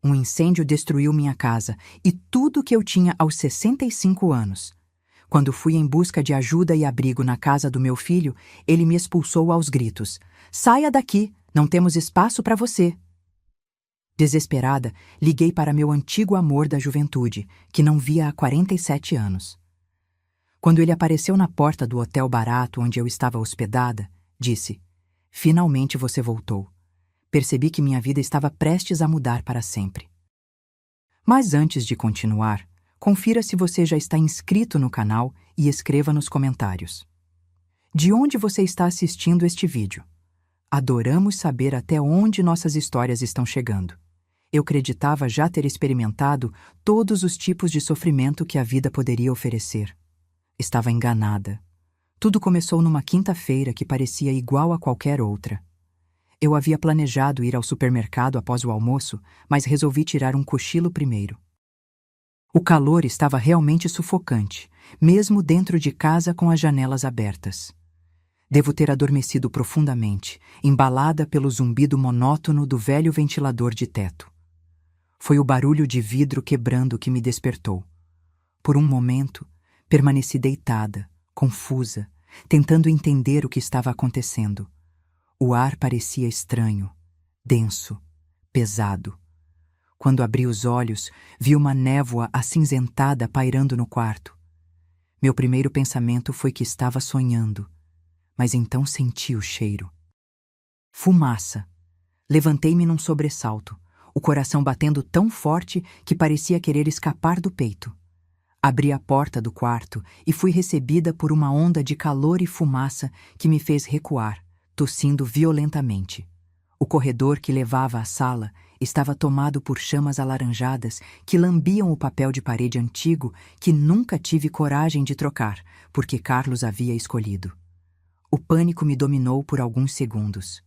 Um incêndio destruiu minha casa e tudo que eu tinha aos 65 anos. Quando fui em busca de ajuda e abrigo na casa do meu filho, ele me expulsou aos gritos. Saia daqui, não temos espaço para você. Desesperada, liguei para meu antigo amor da juventude, que não via há 47 anos. Quando ele apareceu na porta do hotel barato onde eu estava hospedada, disse: Finalmente você voltou. Percebi que minha vida estava prestes a mudar para sempre. Mas antes de continuar, confira se você já está inscrito no canal e escreva nos comentários. De onde você está assistindo este vídeo? Adoramos saber até onde nossas histórias estão chegando. Eu acreditava já ter experimentado todos os tipos de sofrimento que a vida poderia oferecer. Estava enganada. Tudo começou numa quinta-feira que parecia igual a qualquer outra. Eu havia planejado ir ao supermercado após o almoço, mas resolvi tirar um cochilo primeiro. O calor estava realmente sufocante, mesmo dentro de casa com as janelas abertas. Devo ter adormecido profundamente, embalada pelo zumbido monótono do velho ventilador de teto. Foi o barulho de vidro quebrando que me despertou. Por um momento, permaneci deitada, confusa, tentando entender o que estava acontecendo. O ar parecia estranho, denso, pesado. Quando abri os olhos, vi uma névoa acinzentada pairando no quarto. Meu primeiro pensamento foi que estava sonhando, mas então senti o cheiro. Fumaça. Levantei-me num sobressalto, o coração batendo tão forte que parecia querer escapar do peito. Abri a porta do quarto e fui recebida por uma onda de calor e fumaça que me fez recuar, tossindo violentamente. O corredor que levava à sala estava tomado por chamas alaranjadas que lambiam o papel de parede antigo que nunca tive coragem de trocar, porque Carlos havia escolhido. O pânico me dominou por alguns segundos.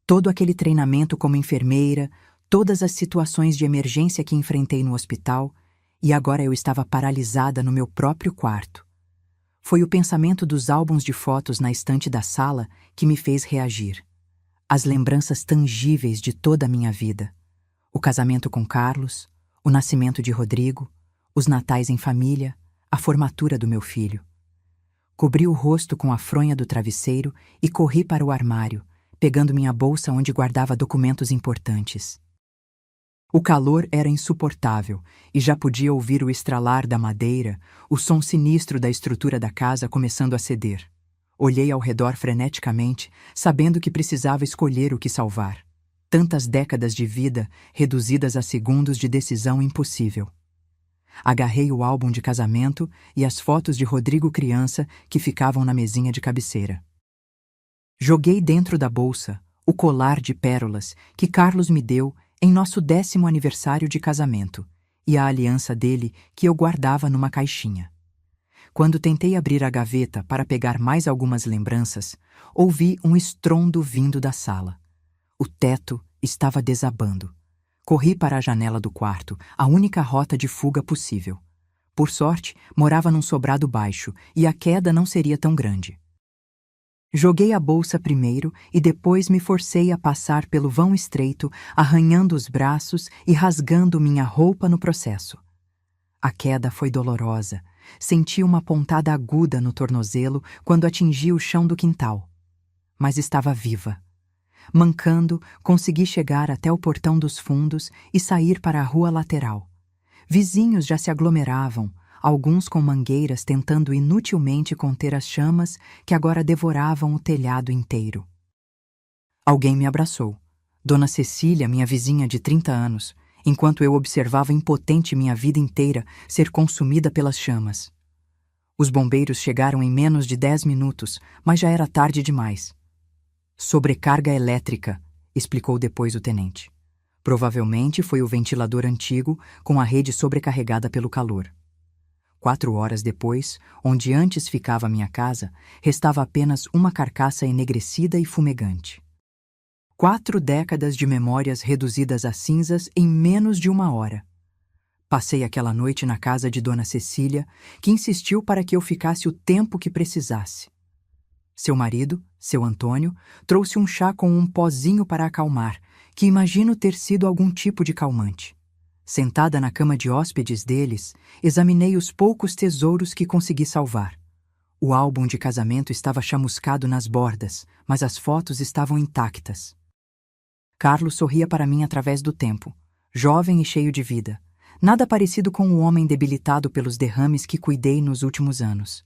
Todo aquele treinamento como enfermeira, todas as situações de emergência que enfrentei no hospital, e agora eu estava paralisada no meu próprio quarto. Foi o pensamento dos álbuns de fotos na estante da sala que me fez reagir. As lembranças tangíveis de toda a minha vida. O casamento com Carlos, o nascimento de Rodrigo, os natais em família, a formatura do meu filho. Cobri o rosto com a fronha do travesseiro e corri para o armário, pegando minha bolsa onde guardava documentos importantes. O calor era insuportável e já podia ouvir o estralar da madeira, o som sinistro da estrutura da casa começando a ceder. Olhei ao redor freneticamente, sabendo que precisava escolher o que salvar. Tantas décadas de vida reduzidas a segundos de decisão impossível. Agarrei o álbum de casamento e as fotos de Rodrigo criança que ficavam na mesinha de cabeceira. Joguei dentro da bolsa o colar de pérolas que Carlos me deu em nosso 10º aniversário de casamento e a aliança dele que eu guardava numa caixinha. Quando tentei abrir a gaveta para pegar mais algumas lembranças, ouvi um estrondo vindo da sala. O teto estava desabando. Corri para a janela do quarto, a única rota de fuga possível. Por sorte, morava num sobrado baixo e a queda não seria tão grande. Joguei a bolsa primeiro e depois me forcei a passar pelo vão estreito, arranhando os braços e rasgando minha roupa no processo. A queda foi dolorosa. Senti uma pontada aguda no tornozelo quando atingi o chão do quintal. Mas estava viva. Mancando, consegui chegar até o portão dos fundos e sair para a rua lateral. Vizinhos já se aglomeravam, alguns com mangueiras tentando inutilmente conter as chamas que agora devoravam o telhado inteiro. Alguém me abraçou. Dona Cecília, minha vizinha de 30 anos, enquanto eu observava impotente minha vida inteira ser consumida pelas chamas. Os bombeiros chegaram em menos de 10 minutos, mas já era tarde demais. Sobrecarga elétrica, explicou depois o tenente. Provavelmente foi o ventilador antigo com a rede sobrecarregada pelo calor. 4 horas depois, onde antes ficava minha casa, restava apenas uma carcaça enegrecida e fumegante. 4 décadas de memórias reduzidas a cinzas em menos de 1 hora. Passei aquela noite na casa de Dona Cecília, que insistiu para que eu ficasse o tempo que precisasse. Seu marido, seu Antônio, trouxe um chá com um pozinho para acalmar, que imagino ter sido algum tipo de calmante. Sentada na cama de hóspedes deles, examinei os poucos tesouros que consegui salvar. O álbum de casamento estava chamuscado nas bordas, mas as fotos estavam intactas. Carlos sorria para mim através do tempo, jovem e cheio de vida, nada parecido com o homem debilitado pelos derrames que cuidei nos últimos anos.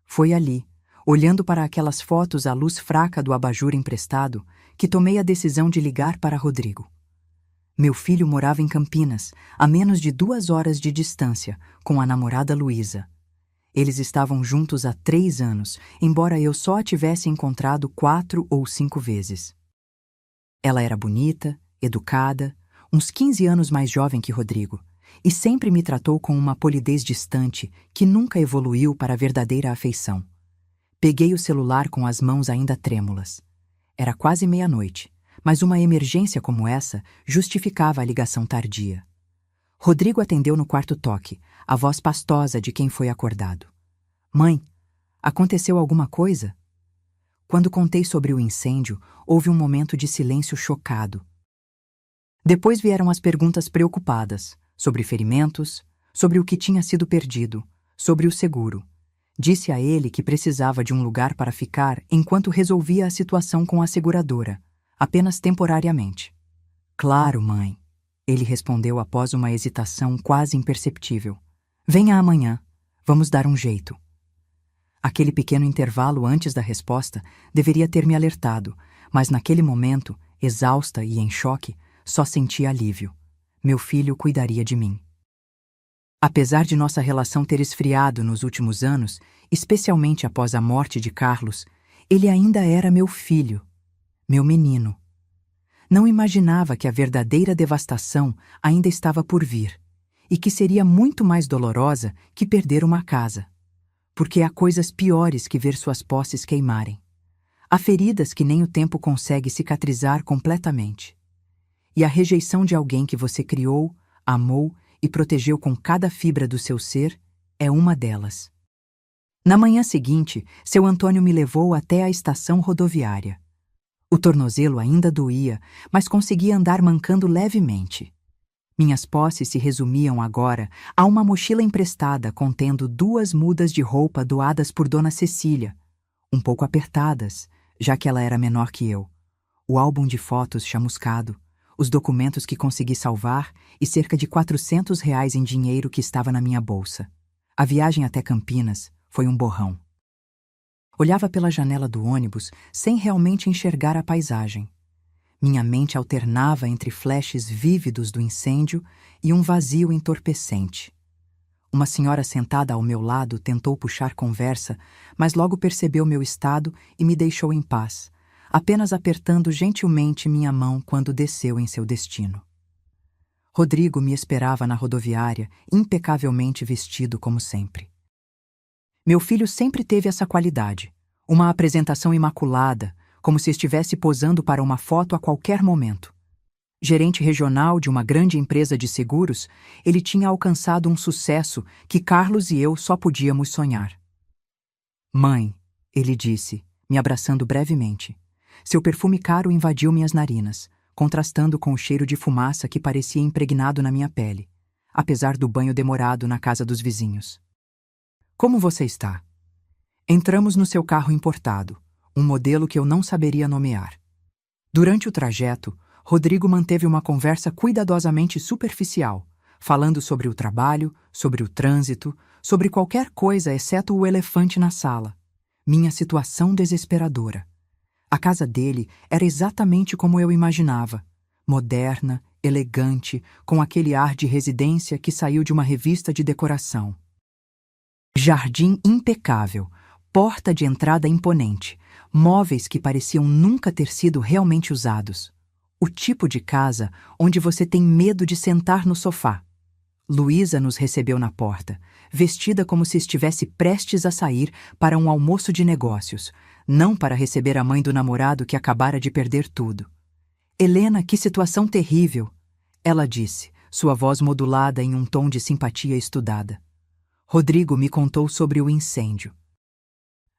Foi ali, olhando para aquelas fotos à luz fraca do abajur emprestado, que tomei a decisão de ligar para Rodrigo. Meu filho morava em Campinas, a menos de 2 horas de distância, com a namorada Luísa. Eles estavam juntos há 3 anos, embora eu só a tivesse encontrado 4 ou 5 vezes. Ela era bonita, educada, uns 15 anos mais jovem que Rodrigo, e sempre me tratou com uma polidez distante que nunca evoluiu para a verdadeira afeição. Peguei o celular com as mãos ainda trêmulas. Era quase meia-noite, mas uma emergência como essa justificava a ligação tardia. Rodrigo atendeu no quarto toque, a voz pastosa de quem foi acordado. Mãe, aconteceu alguma coisa? Quando contei sobre o incêndio, houve um momento de silêncio chocado. Depois vieram as perguntas preocupadas, sobre ferimentos, sobre o que tinha sido perdido, sobre o seguro. Disse a ele que precisava de um lugar para ficar enquanto resolvia a situação com a seguradora, apenas temporariamente. Claro, mãe, ele respondeu após uma hesitação quase imperceptível. Venha amanhã, vamos dar um jeito. Aquele pequeno intervalo antes da resposta deveria ter me alertado, mas naquele momento, exausta e em choque, só senti alívio. Meu filho cuidaria de mim. Apesar de nossa relação ter esfriado nos últimos anos, especialmente após a morte de Carlos, ele ainda era meu filho, meu menino. Não imaginava que a verdadeira devastação ainda estava por vir, e que seria muito mais dolorosa que perder uma casa. Porque há coisas piores que ver suas posses queimarem. Há feridas que nem o tempo consegue cicatrizar completamente. E a rejeição de alguém que você criou, amou e protegeu com cada fibra do seu ser é uma delas. Na manhã seguinte, seu Antônio me levou até a estação rodoviária. O tornozelo ainda doía, mas conseguia andar mancando levemente. Minhas posses se resumiam agora a uma mochila emprestada contendo 2 mudas de roupa doadas por Dona Cecília, um pouco apertadas, já que ela era menor que eu, o álbum de fotos chamuscado, os documentos que consegui salvar e cerca de R$ 400 em dinheiro que estava na minha bolsa. A viagem até Campinas foi um borrão. Olhava pela janela do ônibus sem realmente enxergar a paisagem. Minha mente alternava entre flashes vívidos do incêndio e um vazio entorpecente. Uma senhora sentada ao meu lado tentou puxar conversa, mas logo percebeu meu estado e me deixou em paz, apenas apertando gentilmente minha mão quando desceu em seu destino. Rodrigo me esperava na rodoviária, impecavelmente vestido como sempre. Meu filho sempre teve essa qualidade, uma apresentação imaculada, como se estivesse posando para uma foto a qualquer momento. Gerente regional de uma grande empresa de seguros, ele tinha alcançado um sucesso que Carlos e eu só podíamos sonhar. Mãe, ele disse, me abraçando brevemente. Seu perfume caro invadiu minhas narinas, contrastando com o cheiro de fumaça que parecia impregnado na minha pele, apesar do banho demorado na casa dos vizinhos. Como você está? Entramos no seu carro importado, um modelo que eu não saberia nomear. Durante o trajeto, Rodrigo manteve uma conversa cuidadosamente superficial, falando sobre o trabalho, sobre o trânsito, sobre qualquer coisa exceto o elefante na sala. Minha situação desesperadora. A casa dele era exatamente como eu imaginava, moderna, elegante, com aquele ar de residência que saiu de uma revista de decoração. Jardim impecável, porta de entrada imponente, móveis que pareciam nunca ter sido realmente usados. O tipo de casa onde você tem medo de sentar no sofá. Luísa nos recebeu na porta, vestida como se estivesse prestes a sair para um almoço de negócios, não para receber a mãe do namorado que acabara de perder tudo. Helena, que situação terrível! Ela disse, sua voz modulada em um tom de simpatia estudada. Rodrigo me contou sobre o incêndio.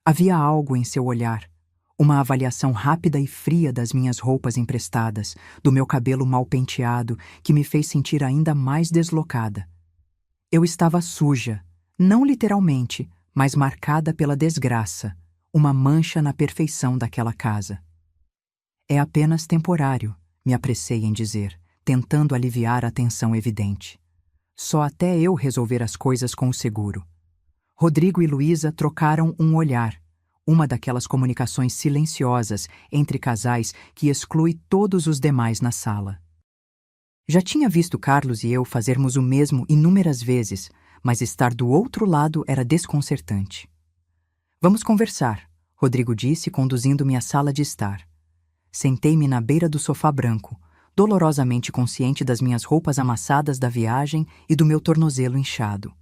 Havia algo em seu olhar, Uma avaliação rápida e fria das minhas roupas emprestadas, do meu cabelo mal penteado, que me fez sentir ainda mais deslocada. Eu estava suja, não literalmente, mas marcada pela desgraça, uma mancha na perfeição daquela casa. É apenas temporário, me apressei em dizer, tentando aliviar a tensão evidente. Só até eu resolver as coisas com o seguro. Rodrigo e Luísa trocaram um olhar, uma daquelas comunicações silenciosas entre casais que exclui todos os demais na sala. Já tinha visto Carlos e eu fazermos o mesmo inúmeras vezes, mas estar do outro lado era desconcertante. Vamos conversar, Rodrigo disse, conduzindo-me à sala de estar. Sentei-me na beira do sofá branco, dolorosamente consciente das minhas roupas amassadas da viagem e do meu tornozelo inchado.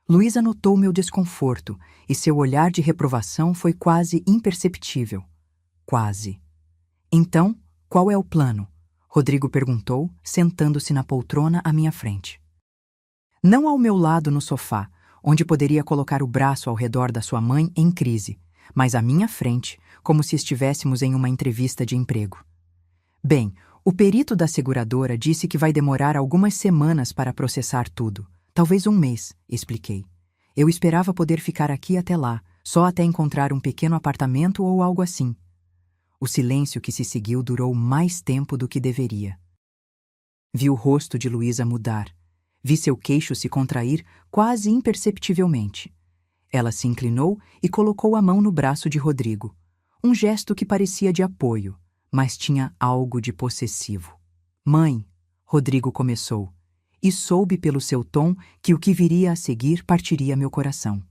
Luísa notou meu desconforto e seu olhar de reprovação foi quase imperceptível. Quase. Então, qual é o plano? Rodrigo perguntou, sentando-se na poltrona à minha frente. Não ao meu lado no sofá, onde poderia colocar o braço ao redor da sua mãe em crise, mas à minha frente, como se estivéssemos em uma entrevista de emprego. Bem, o perito da seguradora disse que vai demorar algumas semanas para processar tudo. Talvez um mês, expliquei. Eu esperava poder ficar aqui até lá, só até encontrar um pequeno apartamento ou algo assim. O silêncio que se seguiu durou mais tempo do que deveria. Vi o rosto de Luísa mudar. Vi seu queixo se contrair quase imperceptivelmente. Ela se inclinou e colocou a mão no braço de Rodrigo. Um gesto que parecia de apoio, mas tinha algo de possessivo. Mãe, Rodrigo começou, e soube pelo seu tom que o que viria a seguir partiria meu coração.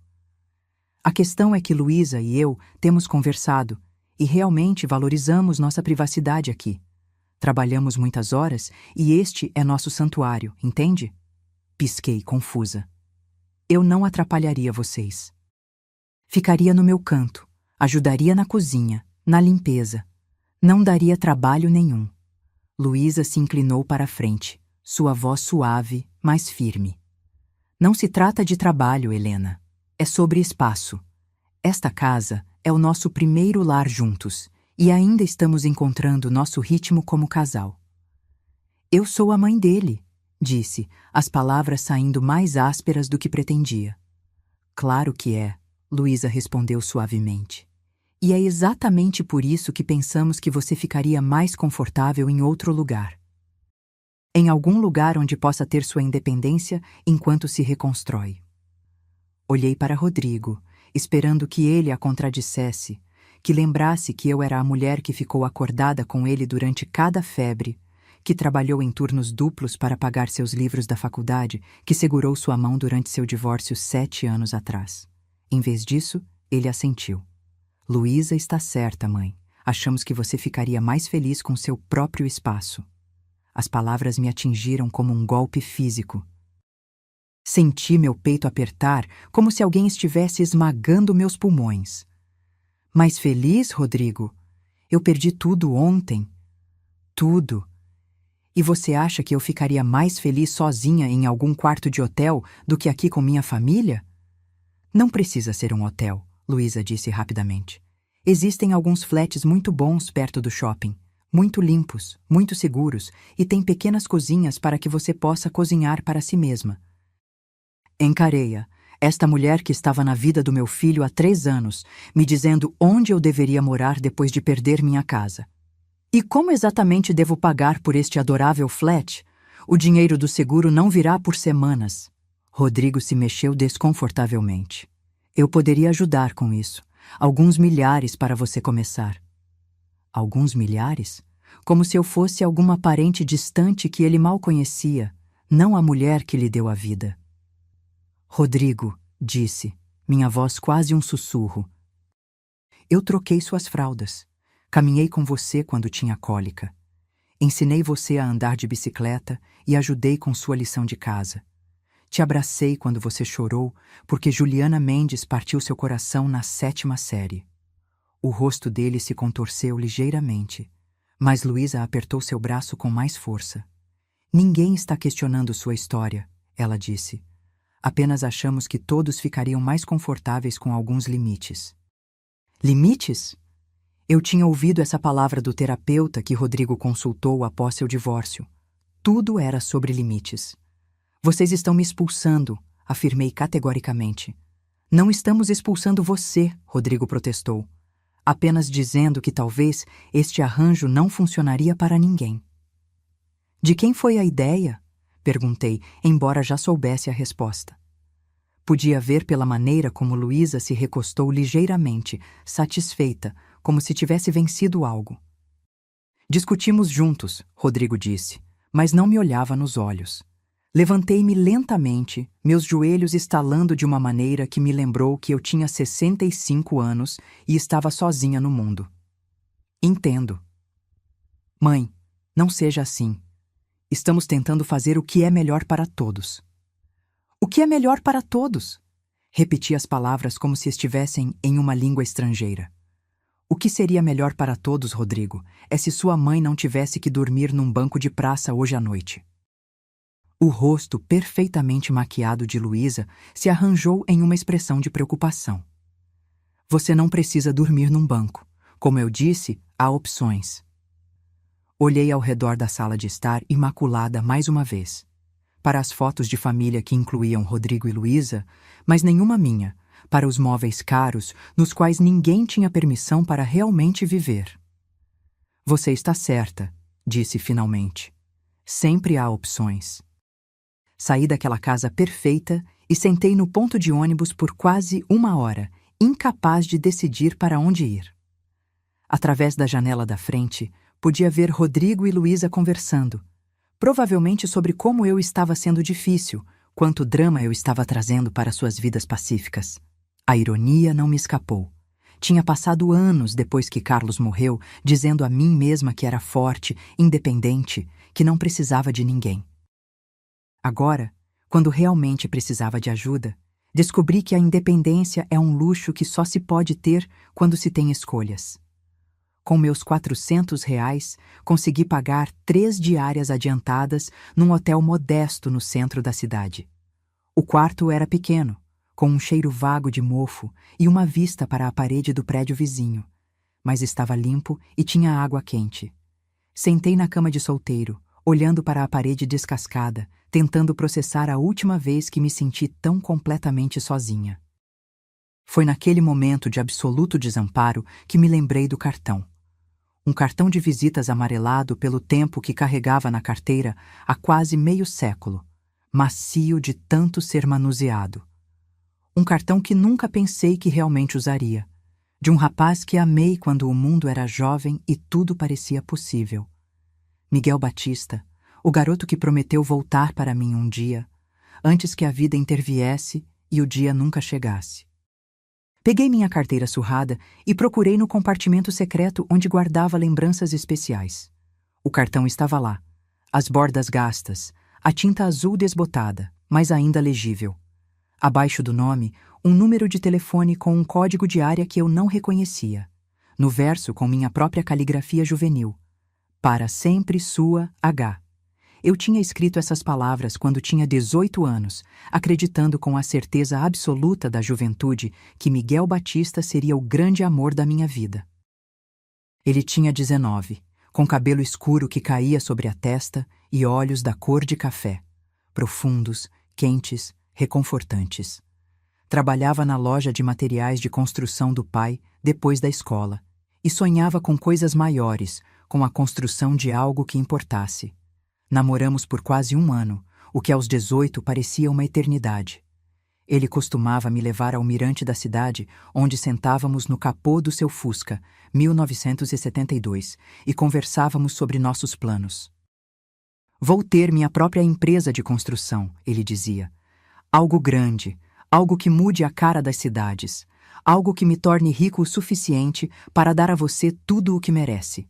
A questão é que Luísa e eu temos conversado e realmente valorizamos nossa privacidade aqui. Trabalhamos muitas horas e este é nosso santuário, entende? Pisquei, confusa. Eu não atrapalharia vocês. Ficaria no meu canto, ajudaria na cozinha, na limpeza. Não daria trabalho nenhum. Luísa se inclinou para a frente, sua voz suave, mas firme. Não se trata de trabalho, Helena. É sobre espaço. Esta casa é o nosso primeiro lar juntos e ainda estamos encontrando nosso ritmo como casal. Eu sou a mãe dele, disse, as palavras saindo mais ásperas do que pretendia. Claro que é, Luísa respondeu suavemente. E é exatamente por isso que pensamos que você ficaria mais confortável em outro lugar. Em algum lugar onde possa ter sua independência enquanto se reconstrói. Olhei para Rodrigo, esperando que ele a contradissesse, que lembrasse que eu era a mulher que ficou acordada com ele durante cada febre, que trabalhou em turnos duplos para pagar seus livros da faculdade, que segurou sua mão durante seu divórcio 7 anos atrás. Em vez disso, ele assentiu. Luísa está certa, mãe. Achamos que você ficaria mais feliz com seu próprio espaço. As palavras me atingiram como um golpe físico. Senti meu peito apertar como se alguém estivesse esmagando meus pulmões. Mas feliz, Rodrigo? Eu perdi tudo ontem. Tudo. E você acha que eu ficaria mais feliz sozinha em algum quarto de hotel do que aqui com minha família? Não precisa ser um hotel, Luísa disse rapidamente. Existem alguns flats muito bons perto do shopping. Muito limpos, muito seguros, e tem pequenas cozinhas para que você possa cozinhar para si mesma. Encarei-a, esta mulher que estava na vida do meu filho há 3 anos, me dizendo onde eu deveria morar depois de perder minha casa. E como exatamente devo pagar por este adorável flat? O dinheiro do seguro não virá por semanas. Rodrigo se mexeu desconfortavelmente. Eu poderia ajudar com isso. Alguns milhares para você começar. Alguns milhares? Como se eu fosse alguma parente distante que ele mal conhecia, não a mulher que lhe deu a vida. Rodrigo, disse, minha voz quase um sussurro. Eu troquei suas fraldas. Caminhei com você quando tinha cólica. Ensinei você a andar de bicicleta e ajudei com sua lição de casa. Te abracei quando você chorou porque Juliana Mendes partiu seu coração na 7ª série. O rosto dele se contorceu ligeiramente, mas Luísa apertou seu braço com mais força. Ninguém está questionando sua história, ela disse. Apenas achamos que todos ficariam mais confortáveis com alguns limites. Limites? Eu tinha ouvido essa palavra do terapeuta que Rodrigo consultou após seu divórcio. Tudo era sobre limites. Vocês estão me expulsando, afirmei categoricamente. Não estamos expulsando você, Rodrigo protestou, apenas dizendo que talvez este arranjo não funcionaria para ninguém. De quem foi a ideia? Perguntei, embora já soubesse a resposta. Podia ver pela maneira como Luísa se recostou ligeiramente, satisfeita, como se tivesse vencido algo. Discutimos juntos, Rodrigo disse, mas não me olhava nos olhos. Levantei-me lentamente, meus joelhos estalando de uma maneira que me lembrou que eu tinha 65 anos e estava sozinha no mundo. Entendo. Mãe, não seja assim. Estamos tentando fazer o que é melhor para todos. O que é melhor para todos? Repeti as palavras como se estivessem em uma língua estrangeira. O que seria melhor para todos, Rodrigo, é se sua mãe não tivesse que dormir num banco de praça hoje à noite. O rosto perfeitamente maquiado de Luísa se arranjou em uma expressão de preocupação. Você não precisa dormir num banco. Como eu disse, há opções. Olhei ao redor da sala de estar imaculada mais uma vez. Para as fotos de família que incluíam Rodrigo e Luísa, mas nenhuma minha, para os móveis caros nos quais ninguém tinha permissão para realmente viver. Você está certa, disse finalmente. Sempre há opções. Saí daquela casa perfeita e sentei no ponto de ônibus por quase 1 hora, incapaz de decidir para onde ir. Através da janela da frente, podia ver Rodrigo e Luísa conversando, provavelmente sobre como eu estava sendo difícil, quanto drama eu estava trazendo para suas vidas pacíficas. A ironia não me escapou. Tinha passado anos depois que Carlos morreu, dizendo a mim mesma que era forte, independente, que não precisava de ninguém. Agora, quando realmente precisava de ajuda, descobri que a independência é um luxo que só se pode ter quando se tem escolhas. Com meus R$ 400, consegui pagar 3 diárias adiantadas num hotel modesto no centro da cidade. O quarto era pequeno, com um cheiro vago de mofo e uma vista para a parede do prédio vizinho, mas estava limpo e tinha água quente. Sentei na cama de solteiro, olhando para a parede descascada, tentando processar a última vez que me senti tão completamente sozinha. Foi naquele momento de absoluto desamparo que me lembrei do cartão. Um cartão de visitas amarelado pelo tempo que carregava na carteira há quase meio século, macio de tanto ser manuseado. Um cartão que nunca pensei que realmente usaria, de um rapaz que amei quando o mundo era jovem e tudo parecia possível. Miguel Batista, o garoto que prometeu voltar para mim um dia, antes que a vida interviesse e o dia nunca chegasse. Peguei minha carteira surrada e procurei no compartimento secreto onde guardava lembranças especiais. O cartão estava lá, as bordas gastas, a tinta azul desbotada, mas ainda legível. Abaixo do nome, um número de telefone com um código de área que eu não reconhecia. No verso, com minha própria caligrafia juvenil. Para sempre sua H. Eu tinha escrito essas palavras quando tinha 18 anos, acreditando com a certeza absoluta da juventude que Miguel Batista seria o grande amor da minha vida. Ele tinha 19, com cabelo escuro que caía sobre a testa e olhos da cor de café, profundos, quentes, reconfortantes. Trabalhava na loja de materiais de construção do pai depois da escola e sonhava com coisas maiores, com a construção de algo que importasse. Namoramos por quase 1 ano, o que aos 18 parecia uma eternidade. Ele costumava me levar ao mirante da cidade, onde sentávamos no capô do seu Fusca, 1972, e conversávamos sobre nossos planos. Vou ter minha própria empresa de construção, ele dizia. Algo grande, algo que mude a cara das cidades, algo que me torne rico o suficiente para dar a você tudo o que merece.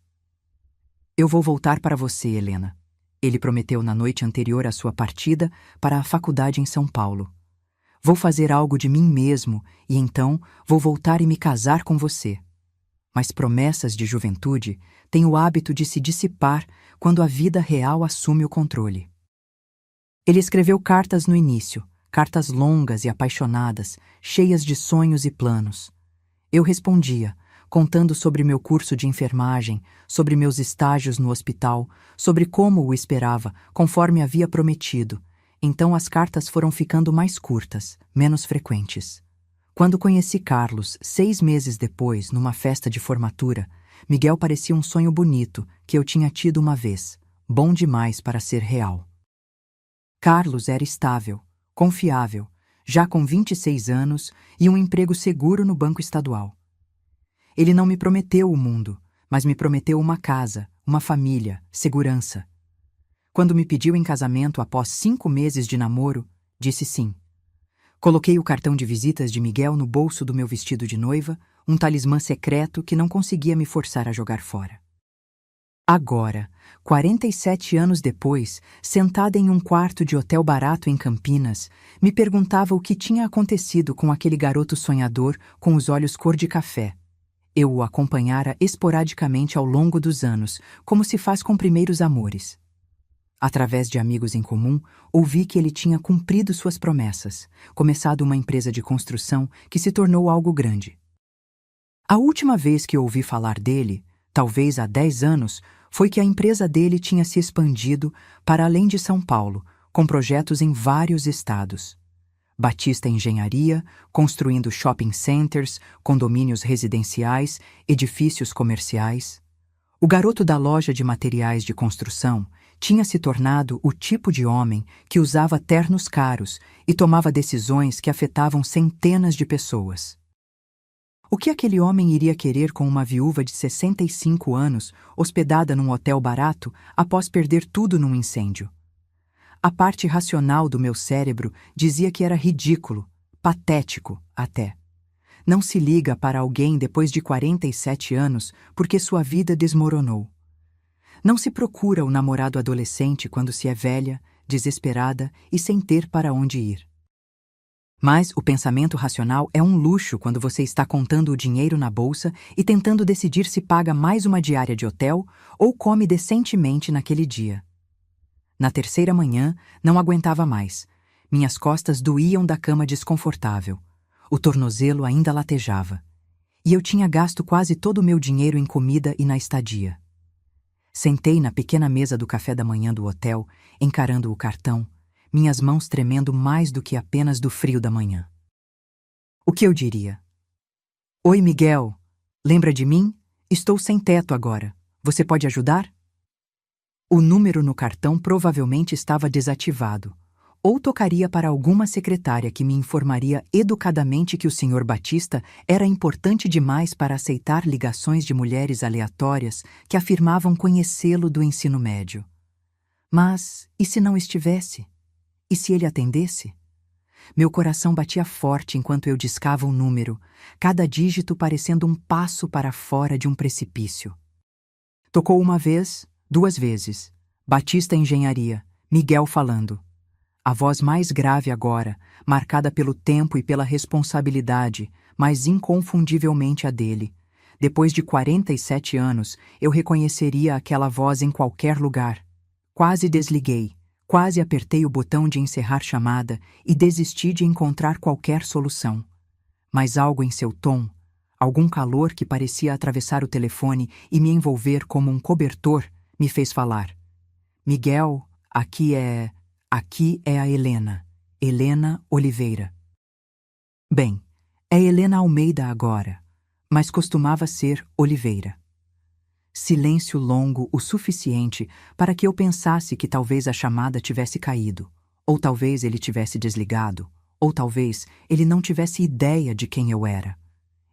Eu vou voltar para você, Helena. Ele prometeu na noite anterior à sua partida para a faculdade em São Paulo. Vou fazer algo de mim mesmo e então vou voltar e me casar com você. Mas promessas de juventude têm o hábito de se dissipar quando a vida real assume o controle. Ele escreveu cartas no início, cartas longas e apaixonadas, cheias de sonhos e planos. Eu respondia, contando sobre meu curso de enfermagem, sobre meus estágios no hospital, sobre como o esperava, conforme havia prometido. Então as cartas foram ficando mais curtas, menos frequentes. Quando conheci Carlos, 6 meses depois, numa festa de formatura, Miguel parecia um sonho bonito que eu tinha tido uma vez, bom demais para ser real. Carlos era estável, confiável, já com 26 anos e um emprego seguro no Banco Estadual. Ele não me prometeu o mundo, mas me prometeu uma casa, uma família, segurança. Quando me pediu em casamento após 5 meses de namoro, disse sim. Coloquei o cartão de visitas de Miguel no bolso do meu vestido de noiva, um talismã secreto que não conseguia me forçar a jogar fora. Agora, 47 anos depois, sentada em um quarto de hotel barato em Campinas, me perguntava o que tinha acontecido com aquele garoto sonhador com os olhos cor de café. Eu o acompanhara esporadicamente ao longo dos anos, como se faz com primeiros amores. Através de amigos em comum, ouvi que ele tinha cumprido suas promessas, começado uma empresa de construção que se tornou algo grande. A última vez que ouvi falar dele, talvez há 10 anos, foi que a empresa dele tinha se expandido para além de São Paulo, com projetos em vários estados. Batista Engenharia, construindo shopping centers, condomínios residenciais, edifícios comerciais. O garoto da loja de materiais de construção tinha se tornado o tipo de homem que usava ternos caros e tomava decisões que afetavam centenas de pessoas. O que aquele homem iria querer com uma viúva de 65 anos, hospedada num hotel barato, após perder tudo num incêndio? A parte racional do meu cérebro dizia que era ridículo, patético até. Não se liga para alguém depois de 47 anos porque sua vida desmoronou. Não se procura o namorado adolescente quando se é velha, desesperada e sem ter para onde ir. Mas o pensamento racional é um luxo quando você está contando o dinheiro na bolsa e tentando decidir se paga mais uma diária de hotel ou come decentemente naquele dia. Na terceira manhã, não aguentava mais. Minhas costas doíam da cama desconfortável. O tornozelo ainda latejava. E eu tinha gasto quase todo o meu dinheiro em comida e na estadia. Sentei na pequena mesa do café da manhã do hotel, encarando o cartão, minhas mãos tremendo mais do que apenas do frio da manhã. O que eu diria? Oi, Miguel. Lembra de mim? Estou sem teto agora. Você pode ajudar? O número no cartão provavelmente estava desativado, ou tocaria para alguma secretária que me informaria educadamente que o Sr. Batista era importante demais para aceitar ligações de mulheres aleatórias que afirmavam conhecê-lo do ensino médio. Mas, e se não estivesse? E se ele atendesse? Meu coração batia forte enquanto eu discava o número, cada dígito parecendo um passo para fora de um precipício. Tocou uma vez, 2 vezes. Batista Engenharia, Miguel falando. A voz mais grave agora, marcada pelo tempo e pela responsabilidade, mas inconfundivelmente a dele. Depois de 47 anos, eu reconheceria aquela voz em qualquer lugar. Quase desliguei, quase apertei o botão de encerrar chamada e desisti de encontrar qualquer solução. Mas algo em seu tom, algum calor que parecia atravessar o telefone e me envolver como um cobertor, me fez falar. Miguel, aqui é a Helena. Helena Oliveira. Bem, é Helena Almeida agora, mas costumava ser Oliveira. Silêncio longo o suficiente para que eu pensasse que talvez a chamada tivesse caído, ou talvez ele tivesse desligado, ou talvez ele não tivesse ideia de quem eu era.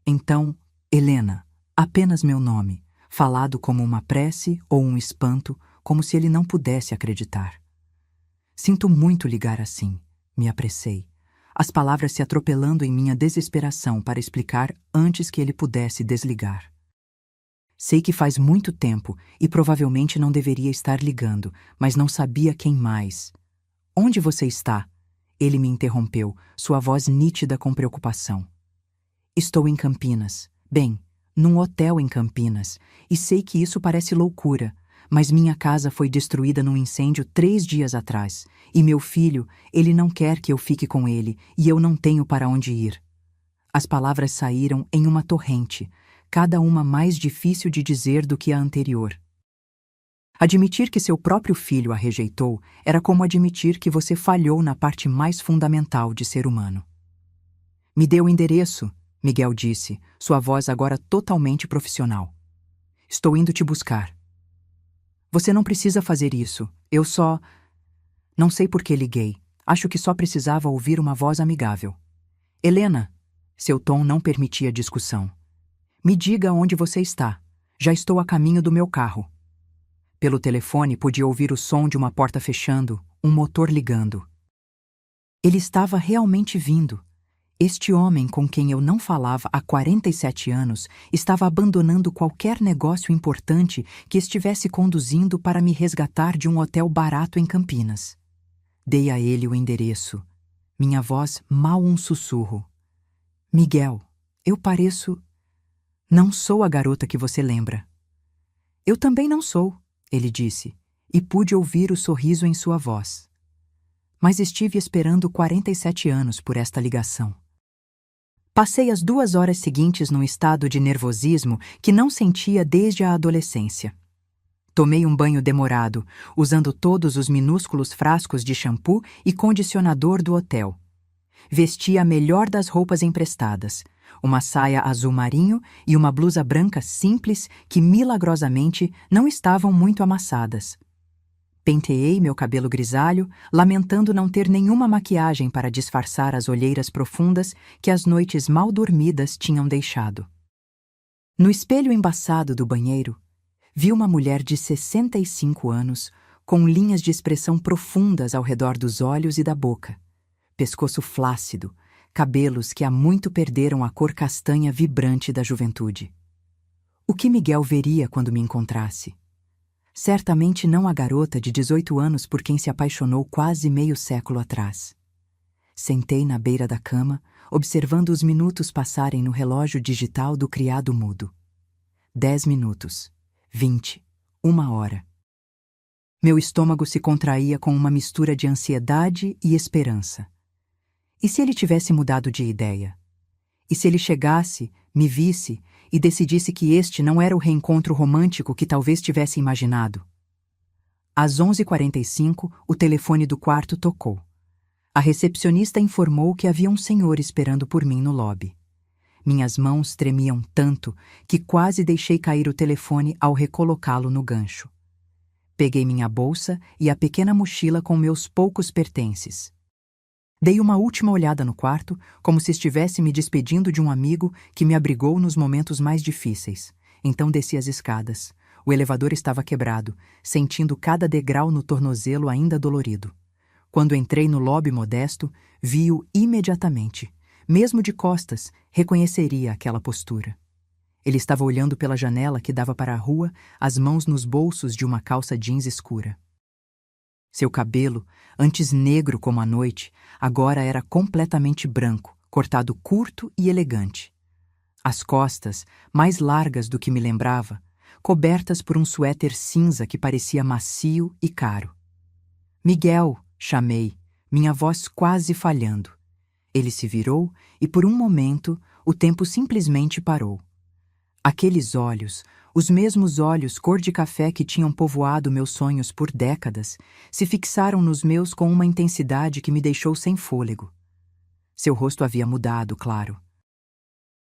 Então, Helena, apenas meu nome, falado como uma prece ou um espanto, como se ele não pudesse acreditar. Sinto muito ligar assim, me apressei, as palavras se atropelando em minha desesperação para explicar antes que ele pudesse desligar. Sei que faz muito tempo e provavelmente não deveria estar ligando, mas não sabia quem mais. Onde você está? Ele me interrompeu, sua voz nítida com preocupação. Estou em Campinas. Bem, num hotel em Campinas, e sei que isso parece loucura, mas minha casa foi destruída num incêndio 3 dias atrás, e meu filho, ele não quer que eu fique com ele, e eu não tenho para onde ir. As palavras saíram em uma torrente, cada uma mais difícil de dizer do que a anterior. Admitir que seu próprio filho a rejeitou era como admitir que você falhou na parte mais fundamental de ser humano. Me dê o endereço, Miguel disse, sua voz agora totalmente profissional. Estou indo te buscar. Você não precisa fazer isso, eu só... Não sei por que liguei, acho que só precisava ouvir uma voz amigável. Helena, seu tom não permitia discussão. Me diga onde você está. Já estou a caminho do meu carro. Pelo telefone podia ouvir o som de uma porta fechando, um motor ligando. Ele estava realmente vindo. Este homem com quem eu não falava há 47 anos estava abandonando qualquer negócio importante que estivesse conduzindo para me resgatar de um hotel barato em Campinas. Dei a ele o endereço. Minha voz mal um sussurro. Miguel, eu pareço... Não sou a garota que você lembra. Eu também não sou, ele disse, e pude ouvir o sorriso em sua voz. Mas estive esperando 47 anos por esta ligação. Passei as 2 horas seguintes num estado de nervosismo que não sentia desde a adolescência. Tomei um banho demorado, usando todos os minúsculos frascos de shampoo e condicionador do hotel. Vesti a melhor das roupas emprestadas, uma saia azul marinho e uma blusa branca simples que, milagrosamente, não estavam muito amassadas. Penteei meu cabelo grisalho, lamentando não ter nenhuma maquiagem para disfarçar as olheiras profundas que as noites mal dormidas tinham deixado. No espelho embaçado do banheiro, vi uma mulher de 65 anos, com linhas de expressão profundas ao redor dos olhos e da boca, pescoço flácido, cabelos que há muito perderam a cor castanha vibrante da juventude. O que Miguel veria quando me encontrasse? Certamente não a garota de 18 anos por quem se apaixonou quase meio século atrás. Sentei na beira da cama, observando os minutos passarem no relógio digital do criado mudo. 10 minutos, 20, 1 hora. Meu estômago se contraía com uma mistura de ansiedade e esperança. E se ele tivesse mudado de ideia? E se ele chegasse, me visse e decidisse que este não era o reencontro romântico que talvez tivesse imaginado? Às 11h45, o telefone do quarto tocou. A recepcionista informou que havia um senhor esperando por mim no lobby. Minhas mãos tremiam tanto que quase deixei cair o telefone ao recolocá-lo no gancho. Peguei minha bolsa e a pequena mochila com meus poucos pertences. Dei uma última olhada no quarto, como se estivesse me despedindo de um amigo que me abrigou nos momentos mais difíceis. Então desci as escadas. O elevador estava quebrado, sentindo cada degrau no tornozelo ainda dolorido. Quando entrei no lobby modesto, vi-o imediatamente. Mesmo de costas, reconheceria aquela postura. Ele estava olhando pela janela que dava para a rua, as mãos nos bolsos de uma calça jeans escura. Seu cabelo, antes negro como a noite, agora era completamente branco, cortado curto e elegante. As costas, mais largas do que me lembrava, cobertas por um suéter cinza que parecia macio e caro. Miguel, chamei, minha voz quase falhando. Ele se virou e, por um momento, o tempo simplesmente parou. Aqueles olhos, os mesmos olhos cor de café que tinham povoado meus sonhos por décadas, se fixaram nos meus com uma intensidade que me deixou sem fôlego. Seu rosto havia mudado, claro.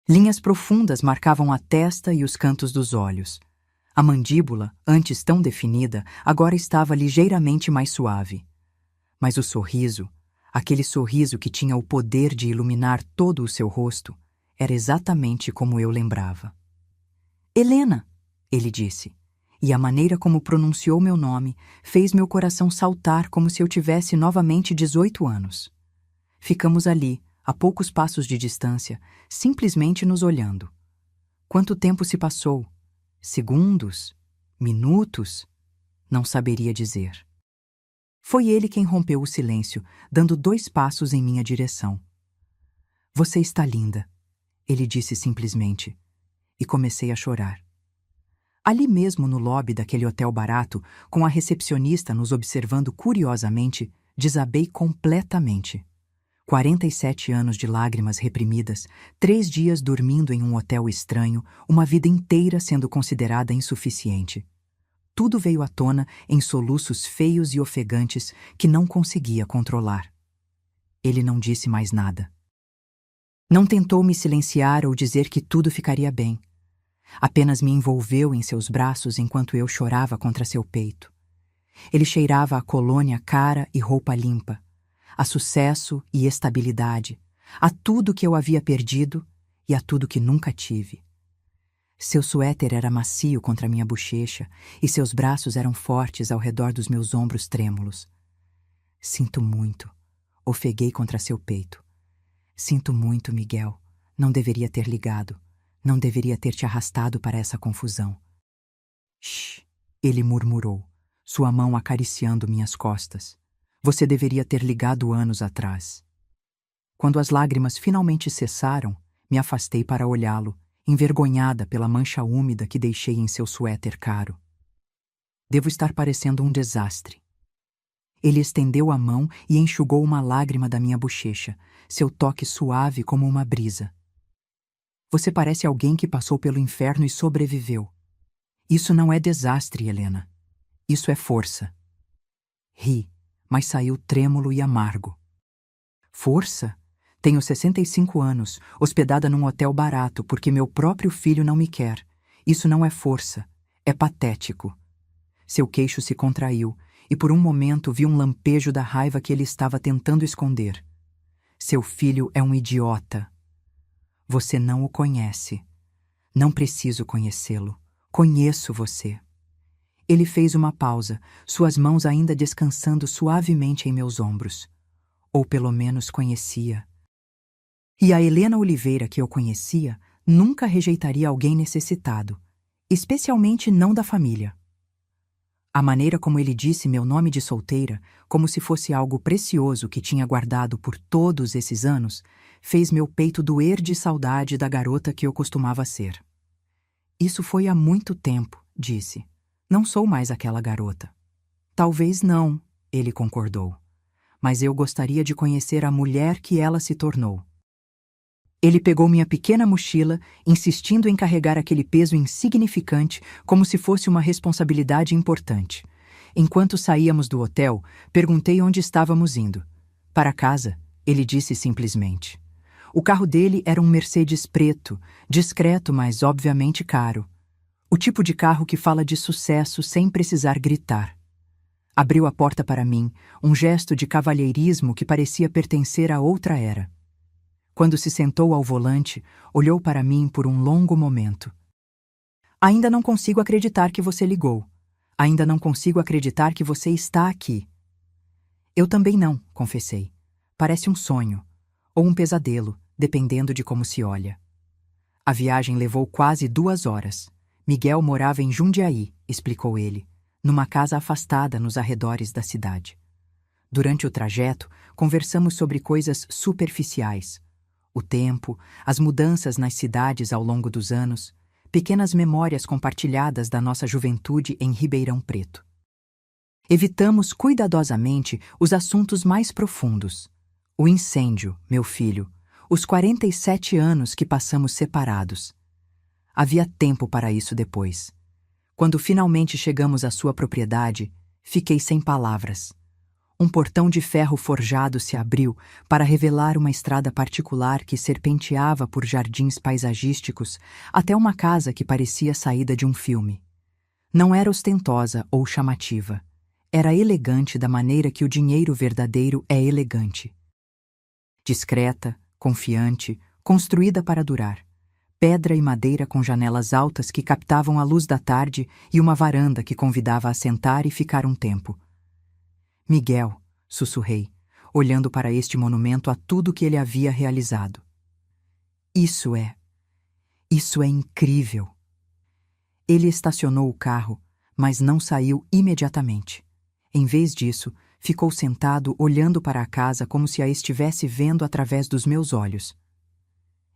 Linhas profundas marcavam a testa e os cantos dos olhos. A mandíbula, antes tão definida, agora estava ligeiramente mais suave. Mas o sorriso, aquele sorriso que tinha o poder de iluminar todo o seu rosto, era exatamente como eu lembrava. Helena, ele disse, e a maneira como pronunciou meu nome fez meu coração saltar como se eu tivesse novamente 18 anos. Ficamos ali, a poucos passos de distância, simplesmente nos olhando. Quanto tempo se passou? Segundos? Minutos? Não saberia dizer. Foi ele quem rompeu o silêncio, dando 2 passos em minha direção. Você está linda, ele disse simplesmente. E comecei a chorar. Ali mesmo no lobby daquele hotel barato, com a recepcionista nos observando curiosamente, desabei completamente. 47 anos de lágrimas reprimidas, 3 dias dormindo em um hotel estranho, uma vida inteira sendo considerada insuficiente. Tudo veio à tona em soluços feios e ofegantes que não conseguia controlar. Ele não disse mais nada. Não tentou me silenciar ou dizer que tudo ficaria bem. Apenas me envolveu em seus braços enquanto eu chorava contra seu peito. Ele cheirava a colônia cara e roupa limpa, a sucesso e estabilidade, a tudo que eu havia perdido e a tudo que nunca tive. Seu suéter era macio contra minha bochecha e seus braços eram fortes ao redor dos meus ombros trêmulos. Sinto muito, ofeguei contra seu peito. Sinto muito, Miguel. Não deveria ter ligado. Não deveria ter te arrastado para essa confusão. Shh, ele murmurou, sua mão acariciando minhas costas. Você deveria ter ligado anos atrás. Quando as lágrimas finalmente cessaram, me afastei para olhá-lo, envergonhada pela mancha úmida que deixei em seu suéter caro. Devo estar parecendo um desastre. Ele estendeu a mão e enxugou uma lágrima da minha bochecha, seu toque suave como uma brisa. Você parece alguém que passou pelo inferno e sobreviveu. Isso não é desastre, Helena. Isso é força. Ri, mas saiu trêmulo e amargo. Força? Tenho 65 anos, hospedada num hotel barato porque meu próprio filho não me quer. Isso não é força, é patético. Seu queixo se contraiu e por um momento vi um lampejo da raiva que ele estava tentando esconder. Seu filho é um idiota. Você não o conhece. Não preciso conhecê-lo. Conheço você. Ele fez uma pausa, suas mãos ainda descansando suavemente em meus ombros. Ou pelo menos conhecia. E a Helena Oliveira que eu conhecia nunca rejeitaria alguém necessitado, especialmente não da família. A maneira como ele disse meu nome de solteira, como se fosse algo precioso que tinha guardado por todos esses anos, fez meu peito doer de saudade da garota que eu costumava ser. Isso foi há muito tempo, disse. Não sou mais aquela garota. Talvez não, ele concordou. Mas eu gostaria de conhecer a mulher que ela se tornou. Ele pegou minha pequena mochila, insistindo em carregar aquele peso insignificante como se fosse uma responsabilidade importante. Enquanto saíamos do hotel, perguntei onde estávamos indo. Para casa, ele disse simplesmente. O carro dele era um Mercedes preto, discreto, mas obviamente caro. O tipo de carro que fala de sucesso sem precisar gritar. Abriu a porta para mim, um gesto de cavalheirismo que parecia pertencer a outra era. Quando se sentou ao volante, olhou para mim por um longo momento. Ainda não consigo acreditar que você ligou. Ainda não consigo acreditar que você está aqui. Eu também não, confessei. Parece um sonho, ou um pesadelo, dependendo de como se olha. A viagem levou quase 2 horas. Miguel morava em Jundiaí, explicou ele, numa casa afastada nos arredores da cidade. Durante o trajeto, conversamos sobre coisas superficiais. O tempo, as mudanças nas cidades ao longo dos anos, pequenas memórias compartilhadas da nossa juventude em Ribeirão Preto. Evitamos cuidadosamente os assuntos mais profundos. O incêndio, meu filho, os 47 anos que passamos separados. Havia tempo para isso depois. Quando finalmente chegamos à sua propriedade, fiquei sem palavras. Um portão de ferro forjado se abriu para revelar uma estrada particular que serpenteava por jardins paisagísticos até uma casa que parecia saída de um filme. Não era ostentosa ou chamativa. Era elegante da maneira que o dinheiro verdadeiro é elegante. Discreta, confiante, construída para durar. Pedra e madeira com janelas altas que captavam a luz da tarde e uma varanda que convidava a sentar e ficar um tempo. Miguel, sussurrei, olhando para este monumento a tudo que ele havia realizado. Isso é incrível. Ele estacionou o carro, mas não saiu imediatamente. Em vez disso, ficou sentado olhando para a casa como se a estivesse vendo através dos meus olhos.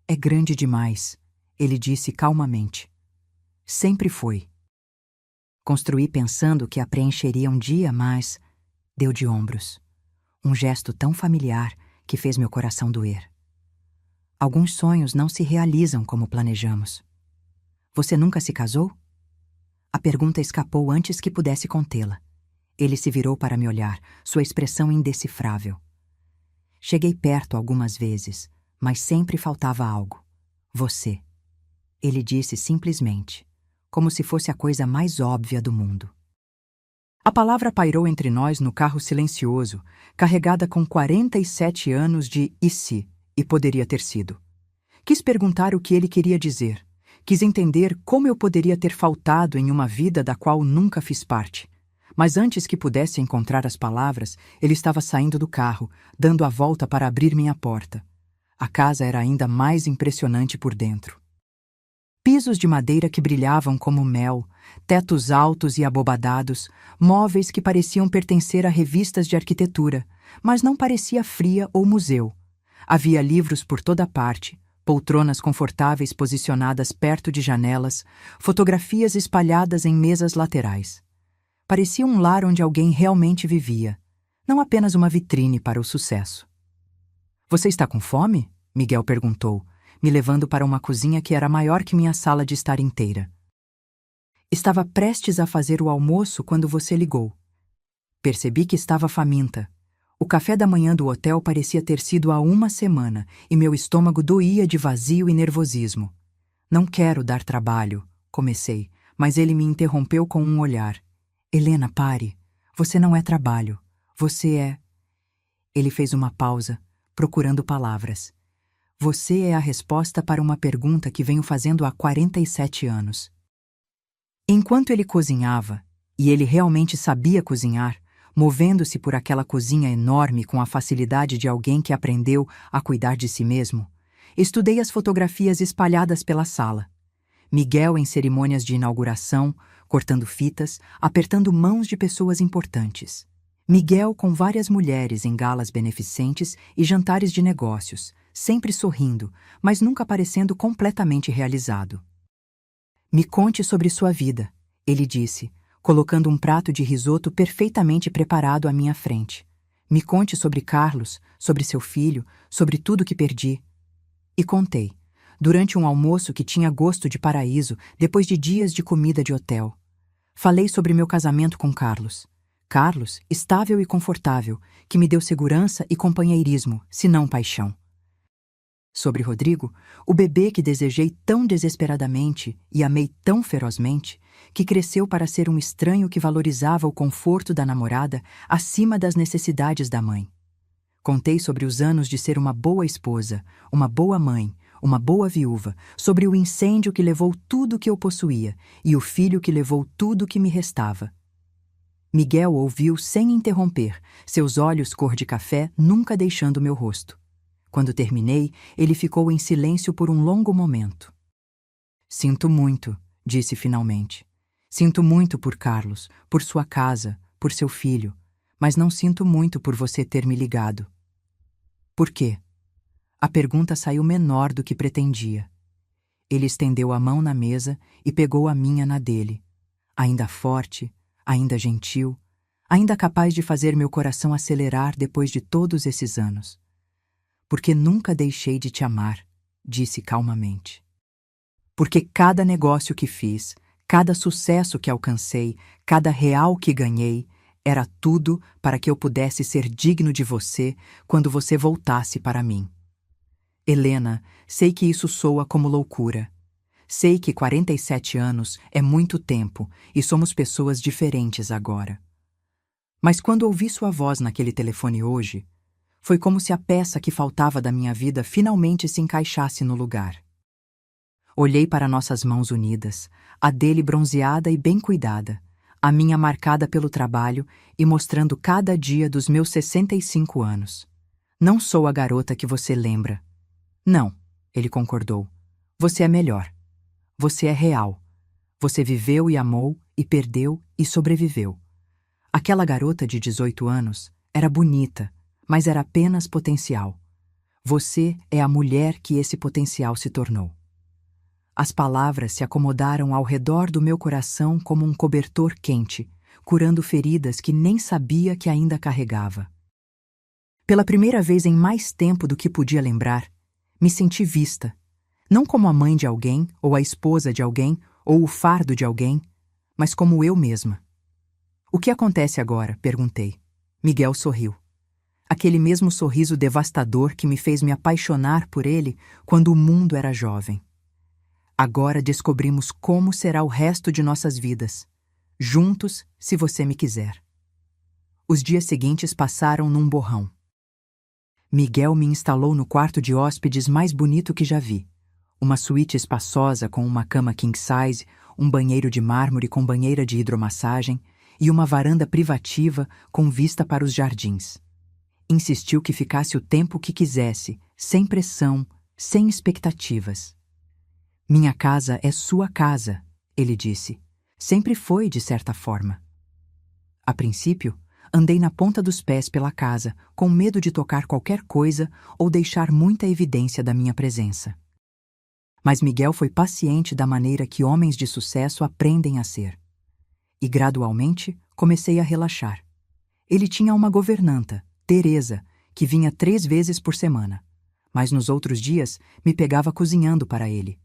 É grande demais, ele disse calmamente. Sempre foi. Construí pensando que a preencheria um dia, mas deu de ombros. Um gesto tão familiar que fez meu coração doer. Alguns sonhos não se realizam como planejamos. Você nunca se casou? A pergunta escapou antes que pudesse contê-la. Ele se virou para me olhar, sua expressão indecifrável. Cheguei perto algumas vezes, mas sempre faltava algo. Você. Ele disse simplesmente, como se fosse a coisa mais óbvia do mundo. A palavra pairou entre nós no carro silencioso, carregada com 47 anos de "e se", e poderia ter sido. Quis perguntar o que ele queria dizer. Quis entender como eu poderia ter faltado em uma vida da qual nunca fiz parte. Mas antes que pudesse encontrar as palavras, ele estava saindo do carro, dando a volta para abrir minha porta. A casa era ainda mais impressionante por dentro. Pisos de madeira que brilhavam como mel, tetos altos e abobadados, móveis que pareciam pertencer a revistas de arquitetura, mas não parecia fria ou museu. Havia livros por toda parte, poltronas confortáveis posicionadas perto de janelas, fotografias espalhadas em mesas laterais. Parecia um lar onde alguém realmente vivia, não apenas uma vitrine para o sucesso. "Você está com fome?" Miguel perguntou, me levando para uma cozinha que era maior que minha sala de estar inteira. "Estava prestes a fazer o almoço quando você ligou. Percebi que estava faminta. O café da manhã do hotel parecia ter sido há uma semana e meu estômago doía de vazio e nervosismo. Não quero dar trabalho", comecei, mas ele me interrompeu com um olhar. "Helena, pare. Você não é trabalho. Você é..." Ele fez uma pausa, procurando palavras. "Você é a resposta para uma pergunta que venho fazendo há 47 anos." Enquanto ele cozinhava, e ele realmente sabia cozinhar, movendo-se por aquela cozinha enorme com a facilidade de alguém que aprendeu a cuidar de si mesmo, estudei as fotografias espalhadas pela sala. Miguel em cerimônias de inauguração, cortando fitas, apertando mãos de pessoas importantes. Miguel com várias mulheres em galas beneficentes e jantares de negócios, sempre sorrindo, mas nunca parecendo completamente realizado. "Me conte sobre sua vida", ele disse, colocando um prato de risoto perfeitamente preparado à minha frente. "Me conte sobre Carlos, sobre seu filho, sobre tudo que perdi." E contei, durante um almoço que tinha gosto de paraíso depois de dias de comida de hotel. Falei sobre meu casamento com Carlos. Carlos, estável e confortável, que me deu segurança e companheirismo, se não paixão. Sobre Rodrigo, o bebê que desejei tão desesperadamente e amei tão ferozmente, que cresceu para ser um estranho que valorizava o conforto da namorada acima das necessidades da mãe. Contei sobre os anos de ser uma boa esposa, uma boa mãe, uma boa viúva, sobre o incêndio que levou tudo que eu possuía e o filho que levou tudo que me restava. Miguel ouviu sem interromper, seus olhos cor de café nunca deixando meu rosto. Quando terminei, ele ficou em silêncio por um longo momento. "Sinto muito", disse finalmente. "Sinto muito por Carlos, por sua casa, por seu filho, mas não sinto muito por você ter me ligado." "Por quê?" A pergunta saiu menor do que pretendia. Ele estendeu a mão na mesa e pegou a minha na dele. Ainda forte, ainda gentil, ainda capaz de fazer meu coração acelerar depois de todos esses anos. "Porque nunca deixei de te amar", disse calmamente. "Porque cada negócio que fiz, cada sucesso que alcancei, cada real que ganhei, era tudo para que eu pudesse ser digno de você quando você voltasse para mim. Helena, sei que isso soa como loucura. Sei que 47 anos é muito tempo e somos pessoas diferentes agora. Mas quando ouvi sua voz naquele telefone hoje, foi como se a peça que faltava da minha vida finalmente se encaixasse no lugar. Olhei para nossas mãos unidas, a dele bronzeada e bem cuidada, a minha marcada pelo trabalho e mostrando cada dia dos meus 65 anos. Não sou a garota que você lembra." "Não", ele concordou. "Você é melhor. Você é real. Você viveu e amou, e perdeu e sobreviveu. Aquela garota de 18 anos era bonita, mas era apenas potencial. Você é a mulher que esse potencial se tornou." As palavras se acomodaram ao redor do meu coração como um cobertor quente, curando feridas que nem sabia que ainda carregava. Pela primeira vez em mais tempo do que podia lembrar, me senti vista, não como a mãe de alguém, ou a esposa de alguém, ou o fardo de alguém, mas como eu mesma. O que acontece agora? Perguntei. Miguel sorriu. Aquele mesmo sorriso devastador que me fez me apaixonar por ele quando o mundo era jovem. Agora descobrimos como será o resto de nossas vidas. Juntos, se você me quiser. Os dias seguintes passaram num borrão. Miguel me instalou no quarto de hóspedes mais bonito que já vi. Uma suíte espaçosa com uma cama king size, um banheiro de mármore com banheira de hidromassagem e uma varanda privativa com vista para os jardins. Insistiu que ficasse o tempo que quisesse, sem pressão, sem expectativas. Minha casa é sua casa, ele disse. Sempre foi, de certa forma. A princípio, andei na ponta dos pés pela casa, com medo de tocar qualquer coisa ou deixar muita evidência da minha presença. Mas Miguel foi paciente da maneira que homens de sucesso aprendem a ser. E gradualmente comecei a relaxar. Ele tinha uma governanta, Teresa, que vinha 3 vezes por semana. Mas nos outros dias me pegava cozinhando para ele.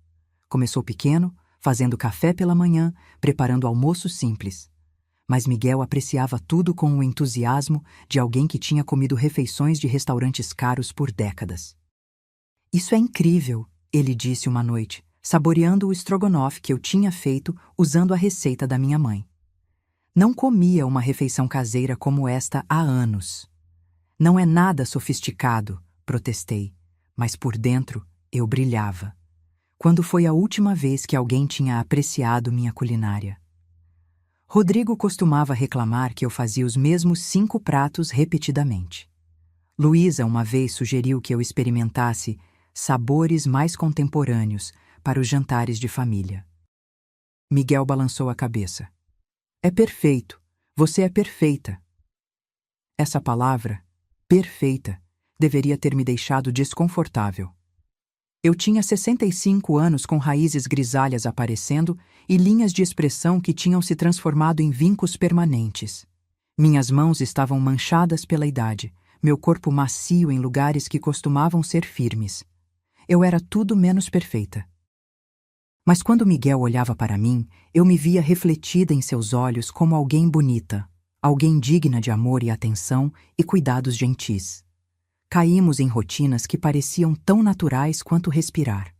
Começou pequeno, fazendo café pela manhã, preparando almoço simples. Mas Miguel apreciava tudo com o entusiasmo de alguém que tinha comido refeições de restaurantes caros por décadas. Isso é incrível, ele disse uma noite, saboreando o estrogonofe que eu tinha feito usando a receita da minha mãe. Não comia uma refeição caseira como esta há anos. Não é nada sofisticado, protestei, mas por dentro eu brilhava. Quando foi a última vez que alguém tinha apreciado minha culinária? Rodrigo costumava reclamar que eu fazia os mesmos 5 pratos repetidamente. Luísa uma vez sugeriu que eu experimentasse sabores mais contemporâneos para os jantares de família. Miguel balançou a cabeça. É perfeito. Você é perfeita. Essa palavra, perfeita, deveria ter me deixado desconfortável. Eu tinha 65 anos com raízes grisalhas aparecendo e linhas de expressão que tinham se transformado em vincos permanentes. Minhas mãos estavam manchadas pela idade, meu corpo macio em lugares que costumavam ser firmes. Eu era tudo menos perfeita. Mas quando Miguel olhava para mim, eu me via refletida em seus olhos como alguém bonita, alguém digna de amor e atenção e cuidados gentis. Caímos em rotinas que pareciam tão naturais quanto respirar.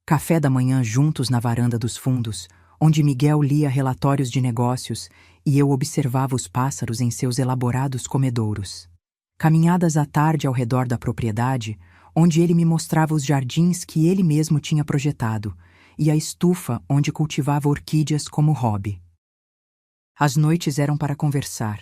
Café da manhã juntos na varanda dos fundos, onde Miguel lia relatórios de negócios e eu observava os pássaros em seus elaborados comedouros. Caminhadas à tarde ao redor da propriedade, onde ele me mostrava os jardins que ele mesmo tinha projetado e a estufa onde cultivava orquídeas como hobby. As noites eram para conversar.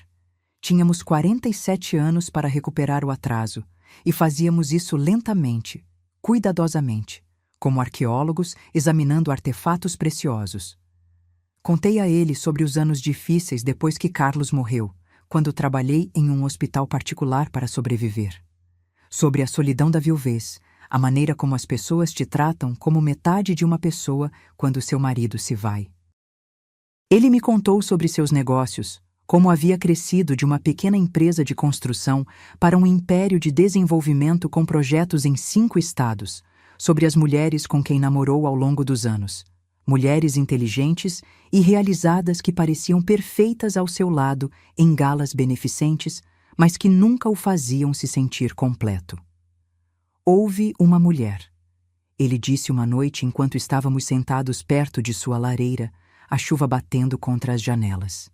Tínhamos 47 anos para recuperar o atraso, e fazíamos isso lentamente, cuidadosamente, como arqueólogos examinando artefatos preciosos. Contei a ele sobre os anos difíceis depois que Carlos morreu, quando trabalhei em um hospital particular para sobreviver. Sobre a solidão da viuvez, a maneira como as pessoas te tratam como metade de uma pessoa quando seu marido se vai. Ele me contou sobre seus negócios, como havia crescido de uma pequena empresa de construção para um império de desenvolvimento com projetos em 5 estados, sobre as mulheres com quem namorou ao longo dos anos, mulheres inteligentes e realizadas que pareciam perfeitas ao seu lado em galas beneficentes, mas que nunca o faziam se sentir completo. Houve uma mulher. Ele disse uma noite enquanto estávamos sentados perto de sua lareira, a chuva batendo contra as janelas.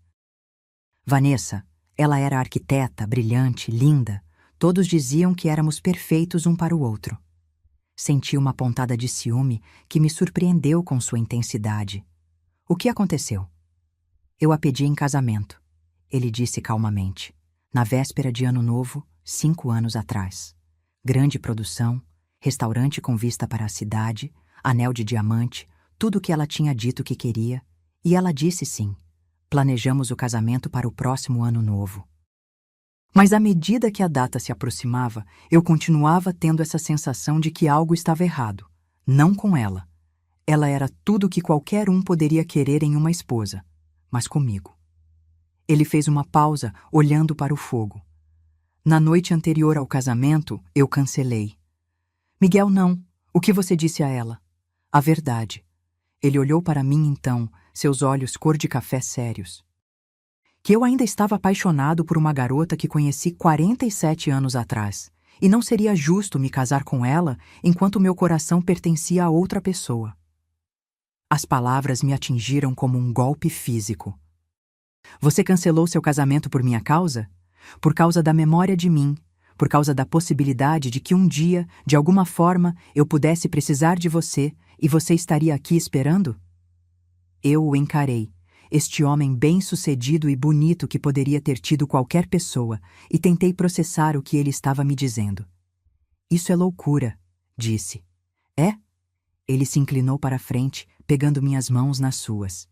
Vanessa, ela era arquiteta, brilhante, linda. Todos diziam que éramos perfeitos um para o outro. Senti uma pontada de ciúme que me surpreendeu com sua intensidade. O que aconteceu? Eu a pedi em casamento, ele disse calmamente, na véspera de Ano Novo, 5 anos atrás. Grande produção, restaurante com vista para a cidade, anel de diamante, tudo o que ela tinha dito que queria, e ela disse sim. Planejamos o casamento para o próximo Ano Novo. Mas à medida que a data se aproximava, eu continuava tendo essa sensação de que algo estava errado. Não com ela. Ela era tudo o que qualquer um poderia querer em uma esposa, mas comigo. Ele fez uma pausa, olhando para o fogo. Na noite anterior ao casamento, eu cancelei. Miguel, não. O que você disse a ela? A verdade. Ele olhou para mim então, seus olhos cor de café sérios. Que eu ainda estava apaixonado por uma garota que conheci 47 anos atrás, e não seria justo me casar com ela enquanto meu coração pertencia a outra pessoa. As palavras me atingiram como um golpe físico. Você cancelou seu casamento por minha causa? Por causa da memória de mim, por causa da possibilidade de que um dia, de alguma forma, eu pudesse precisar de você e você estaria aqui esperando? Eu o encarei, este homem bem-sucedido e bonito que poderia ter tido qualquer pessoa, e tentei processar o que ele estava me dizendo. Isso é loucura, disse. É? Ele se inclinou para a frente, pegando minhas mãos nas suas.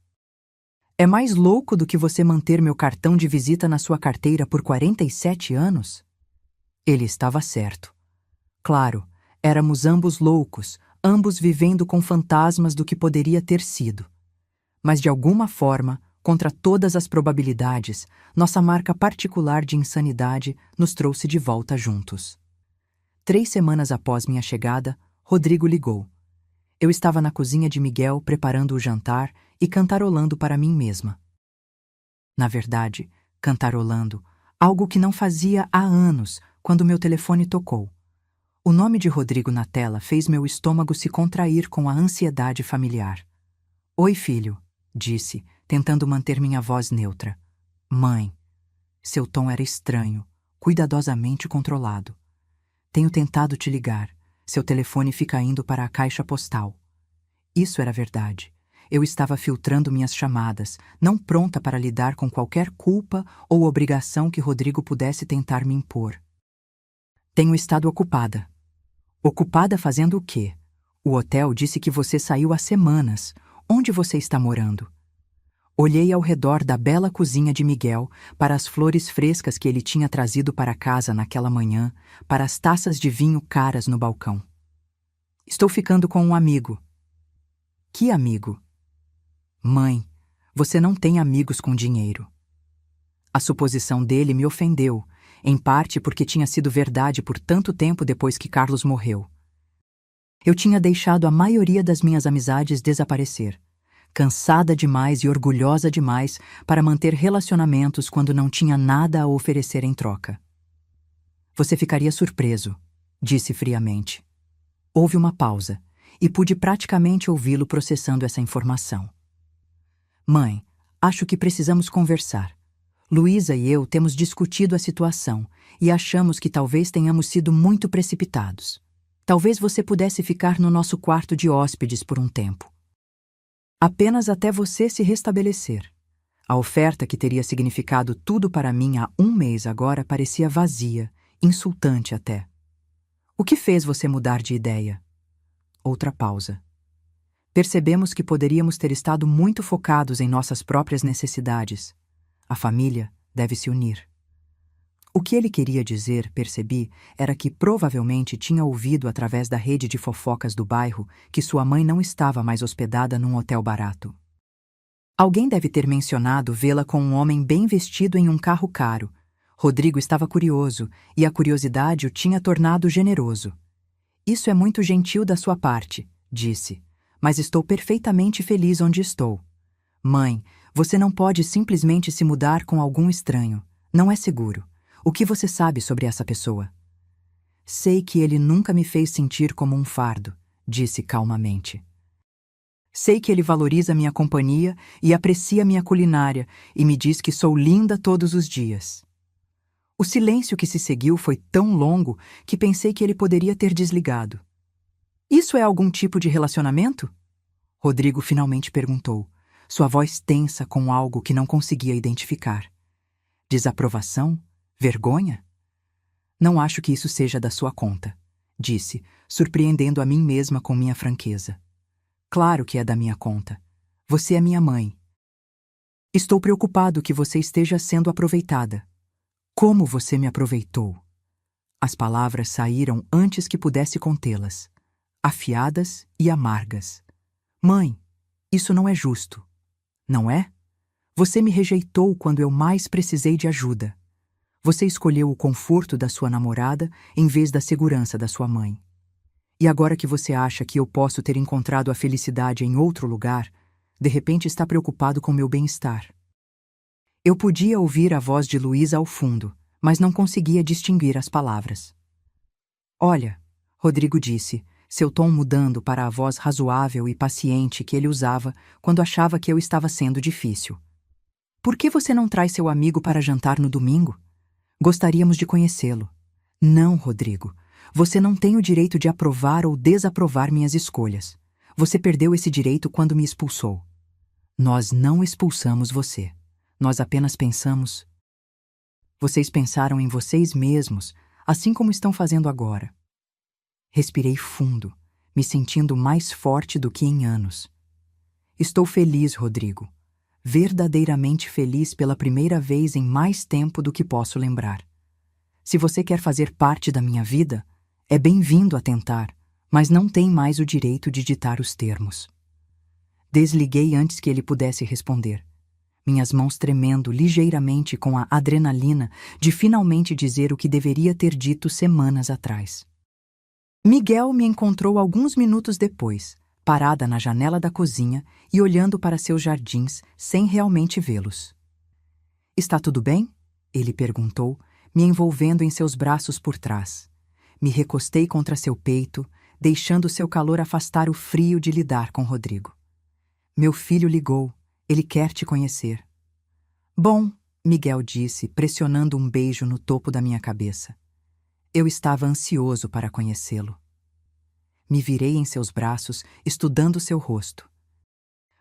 É mais louco do que você manter meu cartão de visita na sua carteira por 47 anos? Ele estava certo. Claro, éramos ambos loucos, ambos vivendo com fantasmas do que poderia ter sido. Mas de alguma forma, contra todas as probabilidades, nossa marca particular de insanidade nos trouxe de volta juntos. 3 semanas após minha chegada, Rodrigo ligou. Eu estava na cozinha de Miguel preparando o jantar e cantarolando para mim mesma. Na verdade, cantarolando, algo que não fazia há anos, quando meu telefone tocou. O nome de Rodrigo na tela fez meu estômago se contrair com a ansiedade familiar. Oi, filho, disse, tentando manter minha voz neutra. Mãe. Seu tom era estranho, cuidadosamente controlado. Tenho tentado te ligar. Seu telefone fica indo para a caixa postal. Isso era verdade. Eu estava filtrando minhas chamadas, não pronta para lidar com qualquer culpa ou obrigação que Rodrigo pudesse tentar me impor. Tenho estado ocupada. Ocupada fazendo o quê? O hotel disse que você saiu há semanas. Onde você está morando? Olhei ao redor da bela cozinha de Miguel, para as flores frescas que ele tinha trazido para casa naquela manhã, para as taças de vinho caras no balcão. Estou ficando com um amigo. Que amigo? Mãe, você não tem amigos com dinheiro. A suposição dele me ofendeu, em parte porque tinha sido verdade por tanto tempo depois que Carlos morreu. Eu tinha deixado a maioria das minhas amizades desaparecer, cansada demais e orgulhosa demais para manter relacionamentos quando não tinha nada a oferecer em troca. Você ficaria surpreso, disse friamente. Houve uma pausa, e pude praticamente ouvi-lo processando essa informação. Mãe, acho que precisamos conversar. Luísa e eu temos discutido a situação e achamos que talvez tenhamos sido muito precipitados. Talvez você pudesse ficar no nosso quarto de hóspedes por um tempo. Apenas até você se restabelecer. A oferta que teria significado tudo para mim há um mês agora parecia vazia, insultante até. O que fez você mudar de ideia? Outra pausa. Percebemos que poderíamos ter estado muito focados em nossas próprias necessidades. A família deve se unir. O que ele queria dizer, percebi, era que provavelmente tinha ouvido através da rede de fofocas do bairro que sua mãe não estava mais hospedada num hotel barato. Alguém deve ter mencionado vê-la com um homem bem vestido em um carro caro. Rodrigo estava curioso, e a curiosidade o tinha tornado generoso. Isso é muito gentil da sua parte, disse, mas estou perfeitamente feliz onde estou. Mãe, você não pode simplesmente se mudar com algum estranho. Não é seguro. O que você sabe sobre essa pessoa? Sei que ele nunca me fez sentir como um fardo, disse calmamente. Sei que ele valoriza minha companhia e aprecia minha culinária e me diz que sou linda todos os dias. O silêncio que se seguiu foi tão longo que pensei que ele poderia ter desligado. Isso é algum tipo de relacionamento? Rodrigo finalmente perguntou, sua voz tensa com algo que não conseguia identificar. Desaprovação? Vergonha? Não acho que isso seja da sua conta, disse, surpreendendo a mim mesma com minha franqueza. Claro que é da minha conta. Você é minha mãe. Estou preocupado que você esteja sendo aproveitada. Como você me aproveitou? As palavras saíram antes que pudesse contê-las, afiadas e amargas. Mãe, isso não é justo. Não é? Você me rejeitou quando eu mais precisei de ajuda. Você escolheu o conforto da sua namorada em vez da segurança da sua mãe. E agora que você acha que eu posso ter encontrado a felicidade em outro lugar, de repente está preocupado com meu bem-estar. Eu podia ouvir a voz de Luísa ao fundo, mas não conseguia distinguir as palavras. Olha, Rodrigo disse, seu tom mudando para a voz razoável e paciente que ele usava quando achava que eu estava sendo difícil. Por que você não traz seu amigo para jantar no domingo? Gostaríamos de conhecê-lo. Não, Rodrigo. Você não tem o direito de aprovar ou desaprovar minhas escolhas. Você perdeu esse direito quando me expulsou. Nós não expulsamos você. Nós apenas pensamos. Vocês pensaram em vocês mesmos, assim como estão fazendo agora. Respirei fundo, me sentindo mais forte do que em anos. Estou feliz, Rodrigo. Verdadeiramente feliz pela primeira vez em mais tempo do que posso lembrar. Se você quer fazer parte da minha vida, é bem-vindo a tentar, mas não tem mais o direito de ditar os termos. Desliguei antes que ele pudesse responder. Minhas mãos tremendo ligeiramente com a adrenalina de finalmente dizer o que deveria ter dito semanas atrás. Miguel me encontrou alguns minutos depois, parada na janela da cozinha e olhando para seus jardins sem realmente vê-los. Está tudo bem? Ele perguntou, me envolvendo em seus braços por trás. Me recostei contra seu peito, deixando seu calor afastar o frio de lidar com Rodrigo. Meu filho ligou. Ele quer te conhecer. Bom, Miguel disse, pressionando um beijo no topo da minha cabeça. Eu estava ansioso para conhecê-lo. Me virei em seus braços, estudando seu rosto.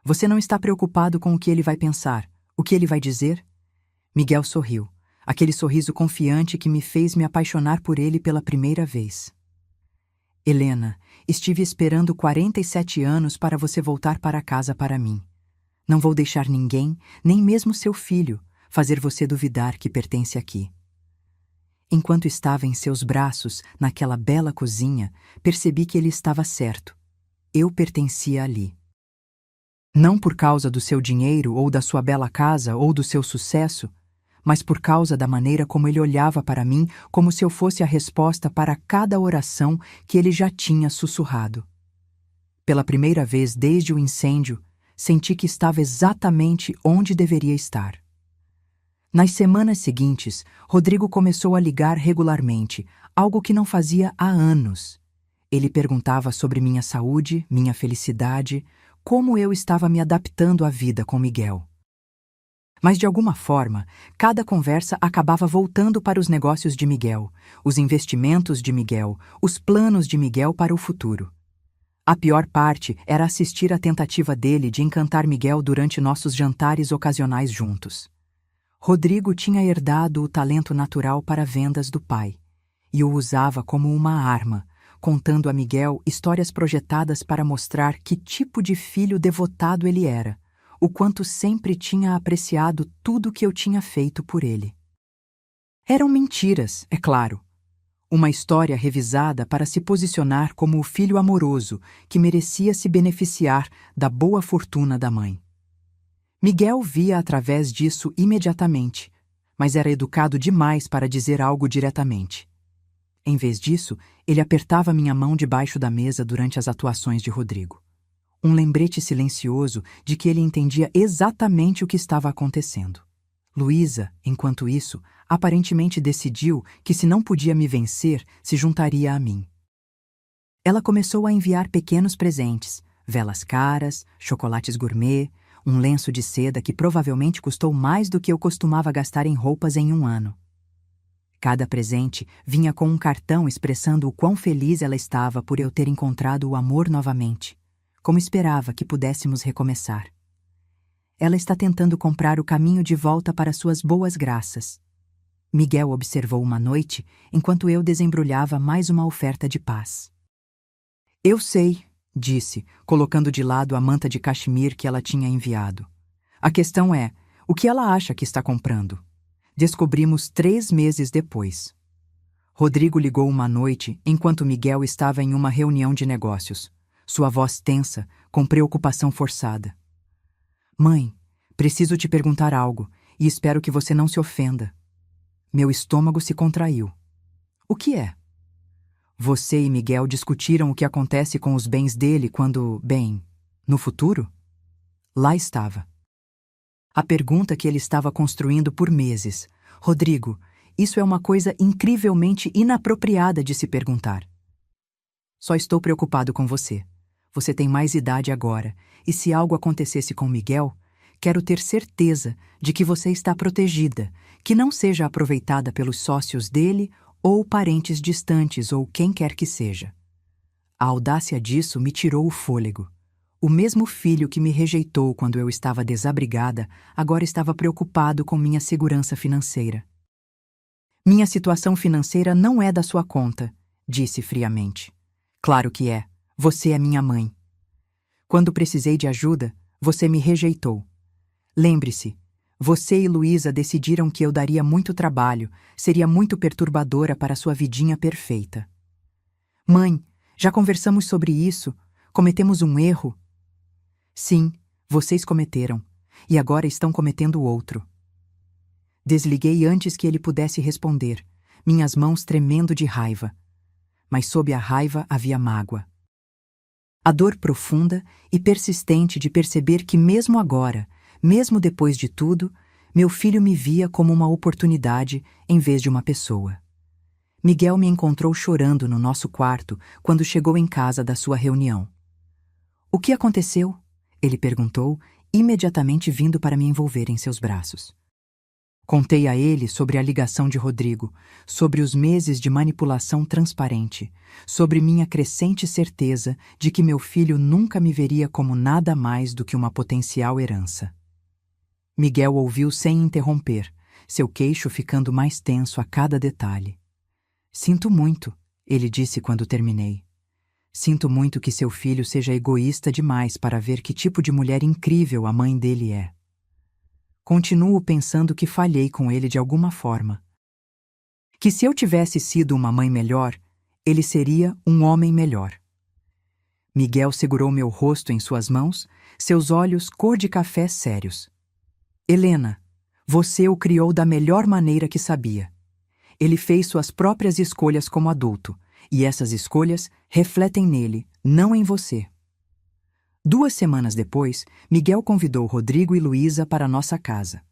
Você não está preocupado com o que ele vai pensar, o que ele vai dizer? Miguel sorriu, aquele sorriso confiante que me fez me apaixonar por ele pela primeira vez. Helena, estive esperando 47 anos para você voltar para casa para mim. Não vou deixar ninguém, nem mesmo seu filho, fazer você duvidar que pertence aqui. Enquanto estava em seus braços, naquela bela cozinha, percebi que ele estava certo. Eu pertencia ali. Não por causa do seu dinheiro ou da sua bela casa ou do seu sucesso, mas por causa da maneira como ele olhava para mim como se eu fosse a resposta para cada oração que ele já tinha sussurrado. Pela primeira vez desde o incêndio, senti que estava exatamente onde deveria estar. Nas semanas seguintes, Rodrigo começou a ligar regularmente, algo que não fazia há anos. Ele perguntava sobre minha saúde, minha felicidade, como eu estava me adaptando à vida com Miguel. Mas de alguma forma, cada conversa acabava voltando para os negócios de Miguel, os investimentos de Miguel, os planos de Miguel para o futuro. A pior parte era assistir à tentativa dele de encantar Miguel durante nossos jantares ocasionais juntos. Rodrigo tinha herdado o talento natural para vendas do pai, e o usava como uma arma, contando a Miguel histórias projetadas para mostrar que tipo de filho devotado ele era, o quanto sempre tinha apreciado tudo que eu tinha feito por ele. Eram mentiras, é claro. Uma história revisada para se posicionar como o filho amoroso que merecia se beneficiar da boa fortuna da mãe. Miguel via através disso imediatamente, mas era educado demais para dizer algo diretamente. Em vez disso, ele apertava minha mão debaixo da mesa durante as atuações de Rodrigo. Um lembrete silencioso de que ele entendia exatamente o que estava acontecendo. Luísa, enquanto isso, aparentemente decidiu que se não podia me vencer, se juntaria a mim. Ela começou a enviar pequenos presentes, velas caras, chocolates gourmet, um lenço de seda que provavelmente custou mais do que eu costumava gastar em roupas em um ano. Cada presente vinha com um cartão expressando o quão feliz ela estava por eu ter encontrado o amor novamente, como esperava que pudéssemos recomeçar. Ela está tentando comprar o caminho de volta para suas boas graças. Miguel observou uma noite, enquanto eu desembrulhava mais uma oferta de paz. Eu sei, disse, colocando de lado a manta de cachemir que ela tinha enviado. A questão é, o que ela acha que está comprando? Descobrimos 3 meses depois. Rodrigo ligou uma noite enquanto Miguel estava em uma reunião de negócios, sua voz tensa, com preocupação forçada. Mãe, preciso te perguntar algo, e espero que você não se ofenda. Meu estômago se contraiu. O que é? Você e Miguel discutiram o que acontece com os bens dele quando, bem, no futuro? Lá estava. A pergunta que ele estava construindo por meses. Rodrigo, isso é uma coisa incrivelmente inapropriada de se perguntar. Só estou preocupado com você. Você tem mais idade agora, e se algo acontecesse com Miguel, quero ter certeza de que você está protegida, que não seja aproveitada pelos sócios dele ou parentes distantes ou quem quer que seja. A audácia disso me tirou o fôlego. O mesmo filho que me rejeitou quando eu estava desabrigada, agora estava preocupado com minha segurança financeira. Minha situação financeira não é da sua conta, disse friamente. Claro que é. Você é minha mãe. Quando precisei de ajuda, você me rejeitou. Lembre-se, você e Luísa decidiram que eu daria muito trabalho, seria muito perturbadora para sua vidinha perfeita. Mãe, já conversamos sobre isso? Cometemos um erro? Sim, vocês cometeram, e agora estão cometendo outro. Desliguei antes que ele pudesse responder, minhas mãos tremendo de raiva. Mas sob a raiva havia mágoa. A dor profunda e persistente de perceber que mesmo agora, mesmo depois de tudo, meu filho me via como uma oportunidade em vez de uma pessoa. Miguel me encontrou chorando no nosso quarto quando chegou em casa da sua reunião. O que aconteceu? Ele perguntou, imediatamente vindo para me envolver em seus braços. Contei a ele sobre a ligação de Rodrigo, sobre os meses de manipulação transparente, sobre minha crescente certeza de que meu filho nunca me veria como nada mais do que uma potencial herança. Miguel ouviu sem interromper, seu queixo ficando mais tenso a cada detalhe. Sinto muito, ele disse quando terminei. Sinto muito que seu filho seja egoísta demais para ver que tipo de mulher incrível a mãe dele é. Continuo pensando que falhei com ele de alguma forma. Que se eu tivesse sido uma mãe melhor, ele seria um homem melhor. Miguel segurou meu rosto em suas mãos, seus olhos cor de café sérios. Helena, você o criou da melhor maneira que sabia. Ele fez suas próprias escolhas como adulto, e essas escolhas refletem nele, não em você. 2 semanas depois, Miguel convidou Rodrigo e Luísa para nossa casa.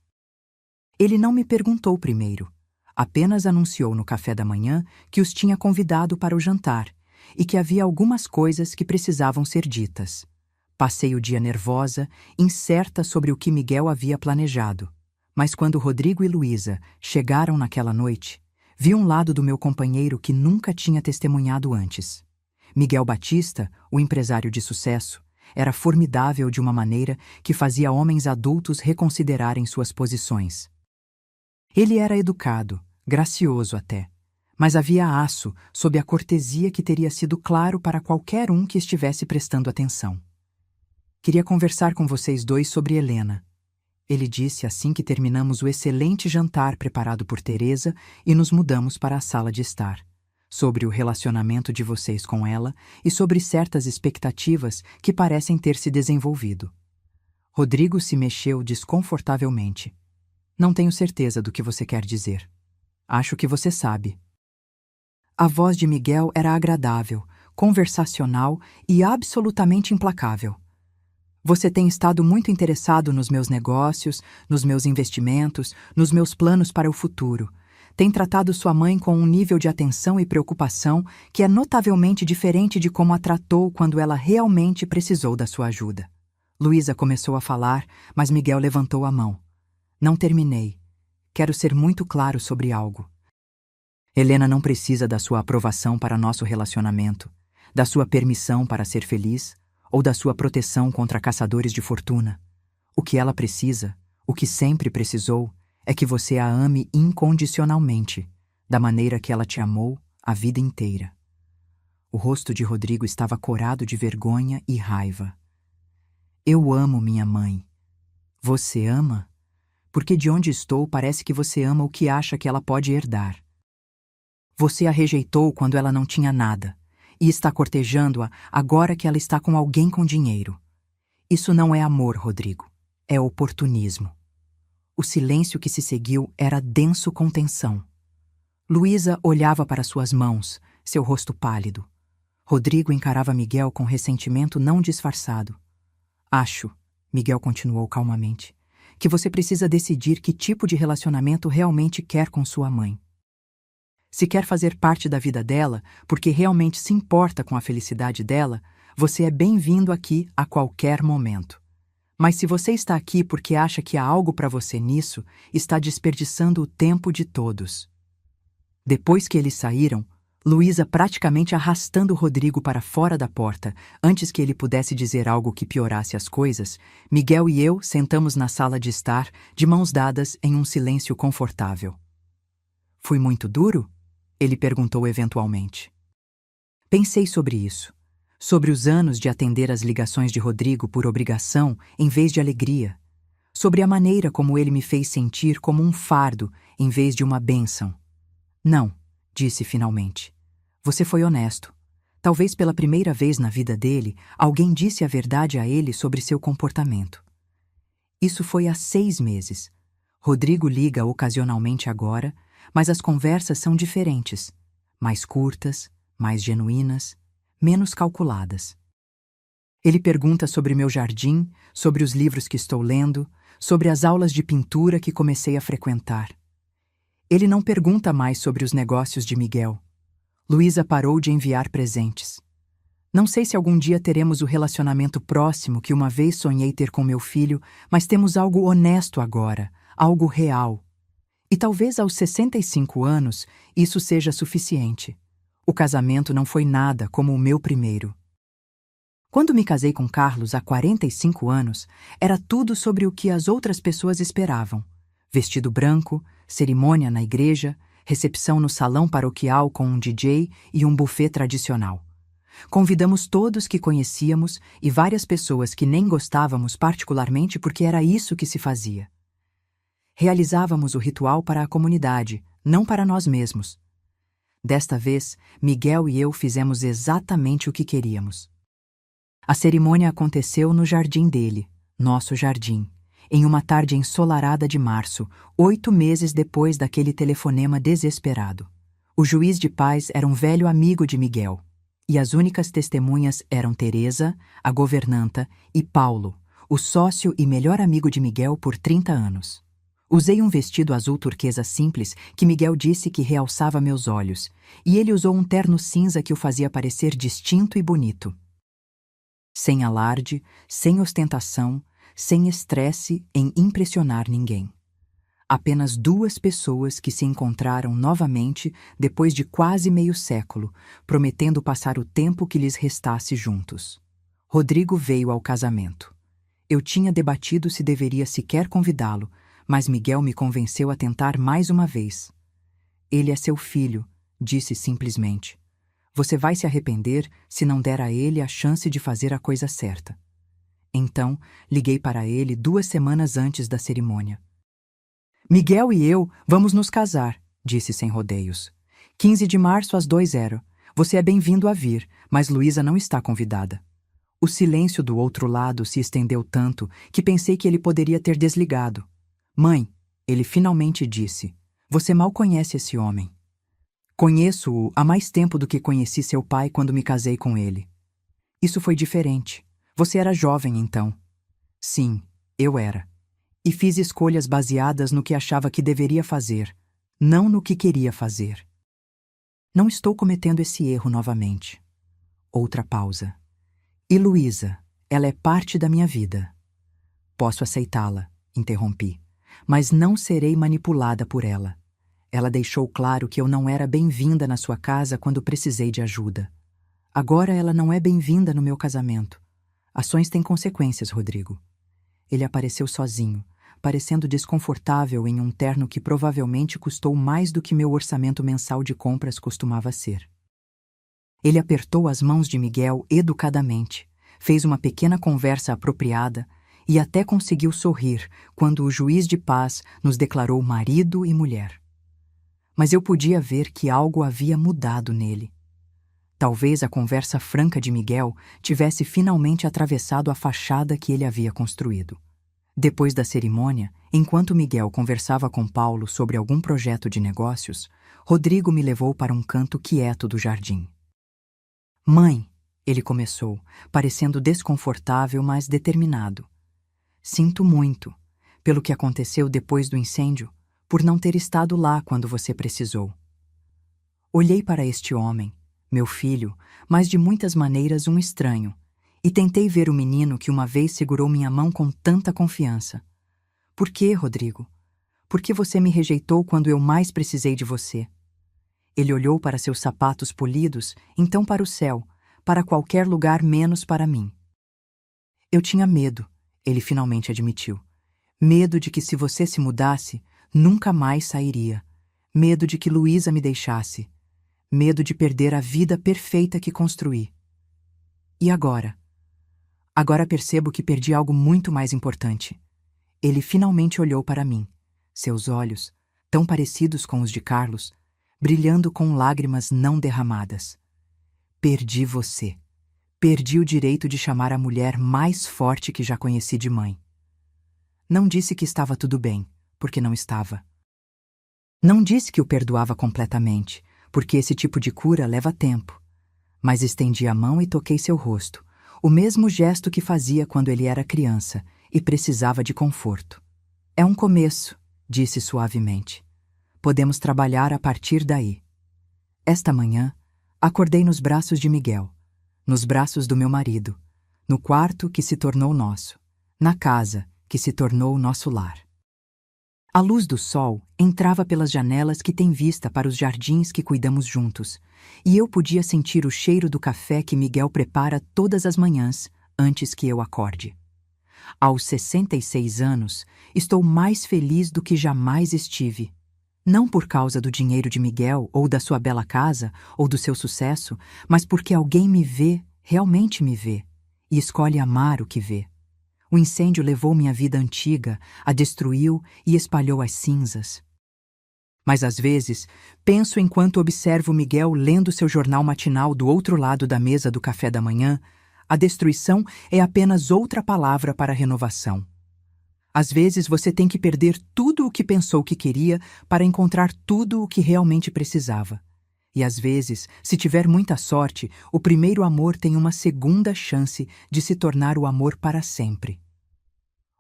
Ele não me perguntou primeiro, apenas anunciou no café da manhã que os tinha convidado para o jantar e que havia algumas coisas que precisavam ser ditas. Passei o dia nervosa, incerta sobre o que Miguel havia planejado. Mas quando Rodrigo e Luísa chegaram naquela noite, vi um lado do meu companheiro que nunca tinha testemunhado antes. Miguel Batista, o empresário de sucesso, era formidável de uma maneira que fazia homens adultos reconsiderarem suas posições. Ele era educado, gracioso até, mas havia aço sob a cortesia que teria sido claro para qualquer um que estivesse prestando atenção. Queria conversar com vocês dois sobre Helena, ele disse assim que terminamos o excelente jantar preparado por Teresa e nos mudamos para a sala de estar. Sobre o relacionamento de vocês com ela e sobre certas expectativas que parecem ter se desenvolvido. Rodrigo se mexeu desconfortavelmente. Não tenho certeza do que você quer dizer. Acho que você sabe. A voz de Miguel era agradável, conversacional e absolutamente implacável. Você tem estado muito interessado nos meus negócios, nos meus investimentos, nos meus planos para o futuro. Tem tratado sua mãe com um nível de atenção e preocupação que é notavelmente diferente de como a tratou quando ela realmente precisou da sua ajuda. Luísa começou a falar, mas Miguel levantou a mão. Não terminei. Quero ser muito claro sobre algo. Helena não precisa da sua aprovação para nosso relacionamento, da sua permissão para ser feliz ou da sua proteção contra caçadores de fortuna. O que ela precisa, o que sempre precisou, é que você a ame incondicionalmente, da maneira que ela te amou a vida inteira. O rosto de Rodrigo estava corado de vergonha e raiva. Eu amo minha mãe. Você ama? Porque de onde estou parece que você ama o que acha que ela pode herdar. Você a rejeitou quando ela não tinha nada, e está cortejando-a agora que ela está com alguém com dinheiro. Isso não é amor, Rodrigo. É oportunismo. O silêncio que se seguiu era denso com tensão. Luísa olhava para suas mãos, seu rosto pálido. Rodrigo encarava Miguel com ressentimento não disfarçado. Acho, Miguel continuou calmamente, que você precisa decidir que tipo de relacionamento realmente quer com sua mãe. Se quer fazer parte da vida dela, porque realmente se importa com a felicidade dela, você é bem-vindo aqui a qualquer momento. Mas se você está aqui porque acha que há algo para você nisso, está desperdiçando o tempo de todos. Depois que eles saíram, Luísa praticamente arrastando Rodrigo para fora da porta, antes que ele pudesse dizer algo que piorasse as coisas, Miguel e eu sentamos na sala de estar, de mãos dadas em um silêncio confortável. Fui muito duro? Ele perguntou eventualmente. Pensei sobre isso. Sobre os anos de atender às ligações de Rodrigo por obrigação em vez de alegria. Sobre a maneira como ele me fez sentir como um fardo em vez de uma bênção. Não, disse finalmente. Você foi honesto. Talvez pela primeira vez na vida dele, alguém disse a verdade a ele sobre seu comportamento. Isso foi há 6 meses. Rodrigo liga ocasionalmente agora, mas as conversas são diferentes. Mais curtas, mais genuínas, menos calculadas. Ele pergunta sobre meu jardim, sobre os livros que estou lendo, sobre as aulas de pintura que comecei a frequentar. Ele não pergunta mais sobre os negócios de Miguel. Luísa parou de enviar presentes. Não sei se algum dia teremos o relacionamento próximo que uma vez sonhei ter com meu filho, mas temos algo honesto agora, algo real. E talvez aos 65 anos isso seja suficiente. O casamento não foi nada como o meu primeiro. Quando me casei com Carlos há 45 anos, era tudo sobre o que as outras pessoas esperavam. Vestido branco, cerimônia na igreja, recepção no salão paroquial com um DJ e um buffet tradicional. Convidamos todos que conhecíamos e várias pessoas que nem gostávamos particularmente porque era isso que se fazia. Realizávamos o ritual para a comunidade, não para nós mesmos. Desta vez, Miguel e eu fizemos exatamente o que queríamos. A cerimônia aconteceu no jardim dele, nosso jardim, em uma tarde ensolarada de março, 8 meses depois daquele telefonema desesperado. O juiz de paz era um velho amigo de Miguel, e as únicas testemunhas eram Teresa, a governanta, e Paulo, o sócio e melhor amigo de Miguel por 30 anos. Usei um vestido azul turquesa simples que Miguel disse que realçava meus olhos, e ele usou um terno cinza que o fazia parecer distinto e bonito. Sem alarde, sem ostentação, sem estresse em impressionar ninguém. Apenas 2 pessoas que se encontraram novamente depois de quase meio século, prometendo passar o tempo que lhes restasse juntos. Rodrigo veio ao casamento. Eu tinha debatido se deveria sequer convidá-lo, mas Miguel me convenceu a tentar mais uma vez. Ele é seu filho, disse simplesmente. Você vai se arrepender se não der a ele a chance de fazer a coisa certa. Então, liguei para ele 2 semanas antes da cerimônia. Miguel e eu vamos nos casar, disse sem rodeios. 15 de março às 2h. Você é bem-vindo a vir, mas Luísa não está convidada. O silêncio do outro lado se estendeu tanto que pensei que ele poderia ter desligado. Mãe, ele finalmente disse, você mal conhece esse homem. Conheço-o há mais tempo do que conheci seu pai quando me casei com ele. Isso foi diferente. Você era jovem então. Sim, eu era. E fiz escolhas baseadas no que achava que deveria fazer, não no que queria fazer. Não estou cometendo esse erro novamente. Outra pausa. E Luísa, ela é parte da minha vida. Posso aceitá-la, interrompi. Mas não serei manipulada por ela. Ela deixou claro que eu não era bem-vinda na sua casa quando precisei de ajuda. Agora ela não é bem-vinda no meu casamento. Ações têm consequências, Rodrigo. Ele apareceu sozinho, parecendo desconfortável em um terno que provavelmente custou mais do que meu orçamento mensal de compras costumava ser. Ele apertou as mãos de Miguel educadamente, fez uma pequena conversa apropriada e até conseguiu sorrir quando o juiz de paz nos declarou marido e mulher. Mas eu podia ver que algo havia mudado nele. Talvez a conversa franca de Miguel tivesse finalmente atravessado a fachada que ele havia construído. Depois da cerimônia, enquanto Miguel conversava com Paulo sobre algum projeto de negócios, Rodrigo me levou para um canto quieto do jardim. Mãe, ele começou, parecendo desconfortável, mas determinado. Sinto muito, pelo que aconteceu depois do incêndio, por não ter estado lá quando você precisou. Olhei para este homem, meu filho, mas de muitas maneiras um estranho, e tentei ver o menino que uma vez segurou minha mão com tanta confiança. Por que, Rodrigo? Por que você me rejeitou quando eu mais precisei de você? Ele olhou para seus sapatos polidos, então para o céu, para qualquer lugar menos para mim. Eu tinha medo, ele finalmente admitiu. Medo de que se você se mudasse, nunca mais sairia. Medo de que Luísa me deixasse. Medo de perder a vida perfeita que construí. E agora? Agora percebo que perdi algo muito mais importante. Ele finalmente olhou para mim, seus olhos, tão parecidos com os de Carlos, brilhando com lágrimas não derramadas. Perdi você. Perdi o direito de chamar a mulher mais forte que já conheci de mãe. Não disse que estava tudo bem, porque não estava. Não disse que o perdoava completamente, porque esse tipo de cura leva tempo. Mas estendi a mão e toquei seu rosto, o mesmo gesto que fazia quando ele era criança e precisava de conforto. É um começo, disse suavemente. Podemos trabalhar a partir daí. Esta manhã, acordei nos braços de Miguel, nos braços do meu marido, no quarto que se tornou nosso, na casa que se tornou nosso lar. A luz do sol entrava pelas janelas que têm vista para os jardins que cuidamos juntos, e eu podia sentir o cheiro do café que Miguel prepara todas as manhãs antes que eu acorde. Aos 66 anos, estou mais feliz do que jamais estive. Não por causa do dinheiro de Miguel, ou da sua bela casa, ou do seu sucesso, mas porque alguém me vê, realmente me vê, e escolhe amar o que vê. O incêndio levou minha vida antiga, a destruiu e espalhou as cinzas. Mas às vezes, penso enquanto observo Miguel lendo seu jornal matinal do outro lado da mesa do café da manhã, a destruição é apenas outra palavra para a renovação. Às vezes você tem que perder tudo o que pensou que queria para encontrar tudo o que realmente precisava. E às vezes, se tiver muita sorte, o primeiro amor tem uma segunda chance de se tornar o amor para sempre.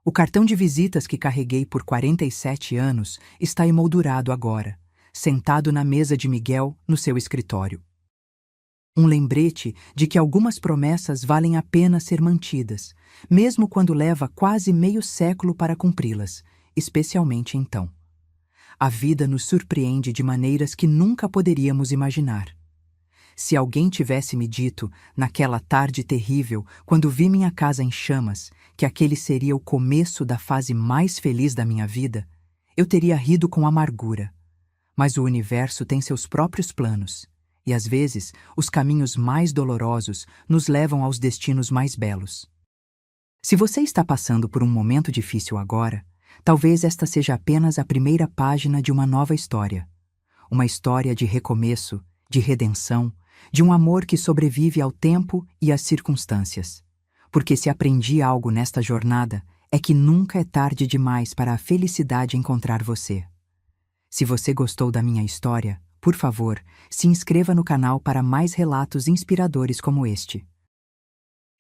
O cartão de visitas que carreguei por 47 anos está emoldurado agora, sentado na mesa de Miguel no seu escritório. Um lembrete de que algumas promessas valem a pena ser mantidas, mesmo quando leva quase meio século para cumpri-las, especialmente então. A vida nos surpreende de maneiras que nunca poderíamos imaginar. Se alguém tivesse me dito, naquela tarde terrível, quando vi minha casa em chamas, que aquele seria o começo da fase mais feliz da minha vida, eu teria rido com amargura. Mas o universo tem seus próprios planos, e às vezes os caminhos mais dolorosos nos levam aos destinos mais belos. Se você está passando por um momento difícil agora, talvez esta seja apenas a primeira página de uma nova história. Uma história de recomeço, de redenção, de um amor que sobrevive ao tempo e às circunstâncias. Porque se aprendi algo nesta jornada, é que nunca é tarde demais para a felicidade encontrar você. Se você gostou da minha história, por favor, se inscreva no canal para mais relatos inspiradores como este.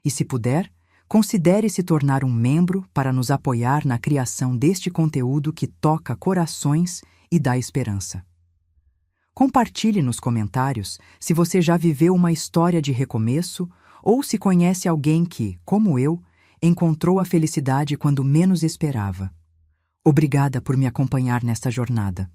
E se puder, considere se tornar um membro para nos apoiar na criação deste conteúdo que toca corações e dá esperança. Compartilhe nos comentários se você já viveu uma história de recomeço ou se conhece alguém que, como eu, encontrou a felicidade quando menos esperava. Obrigada por me acompanhar nesta jornada.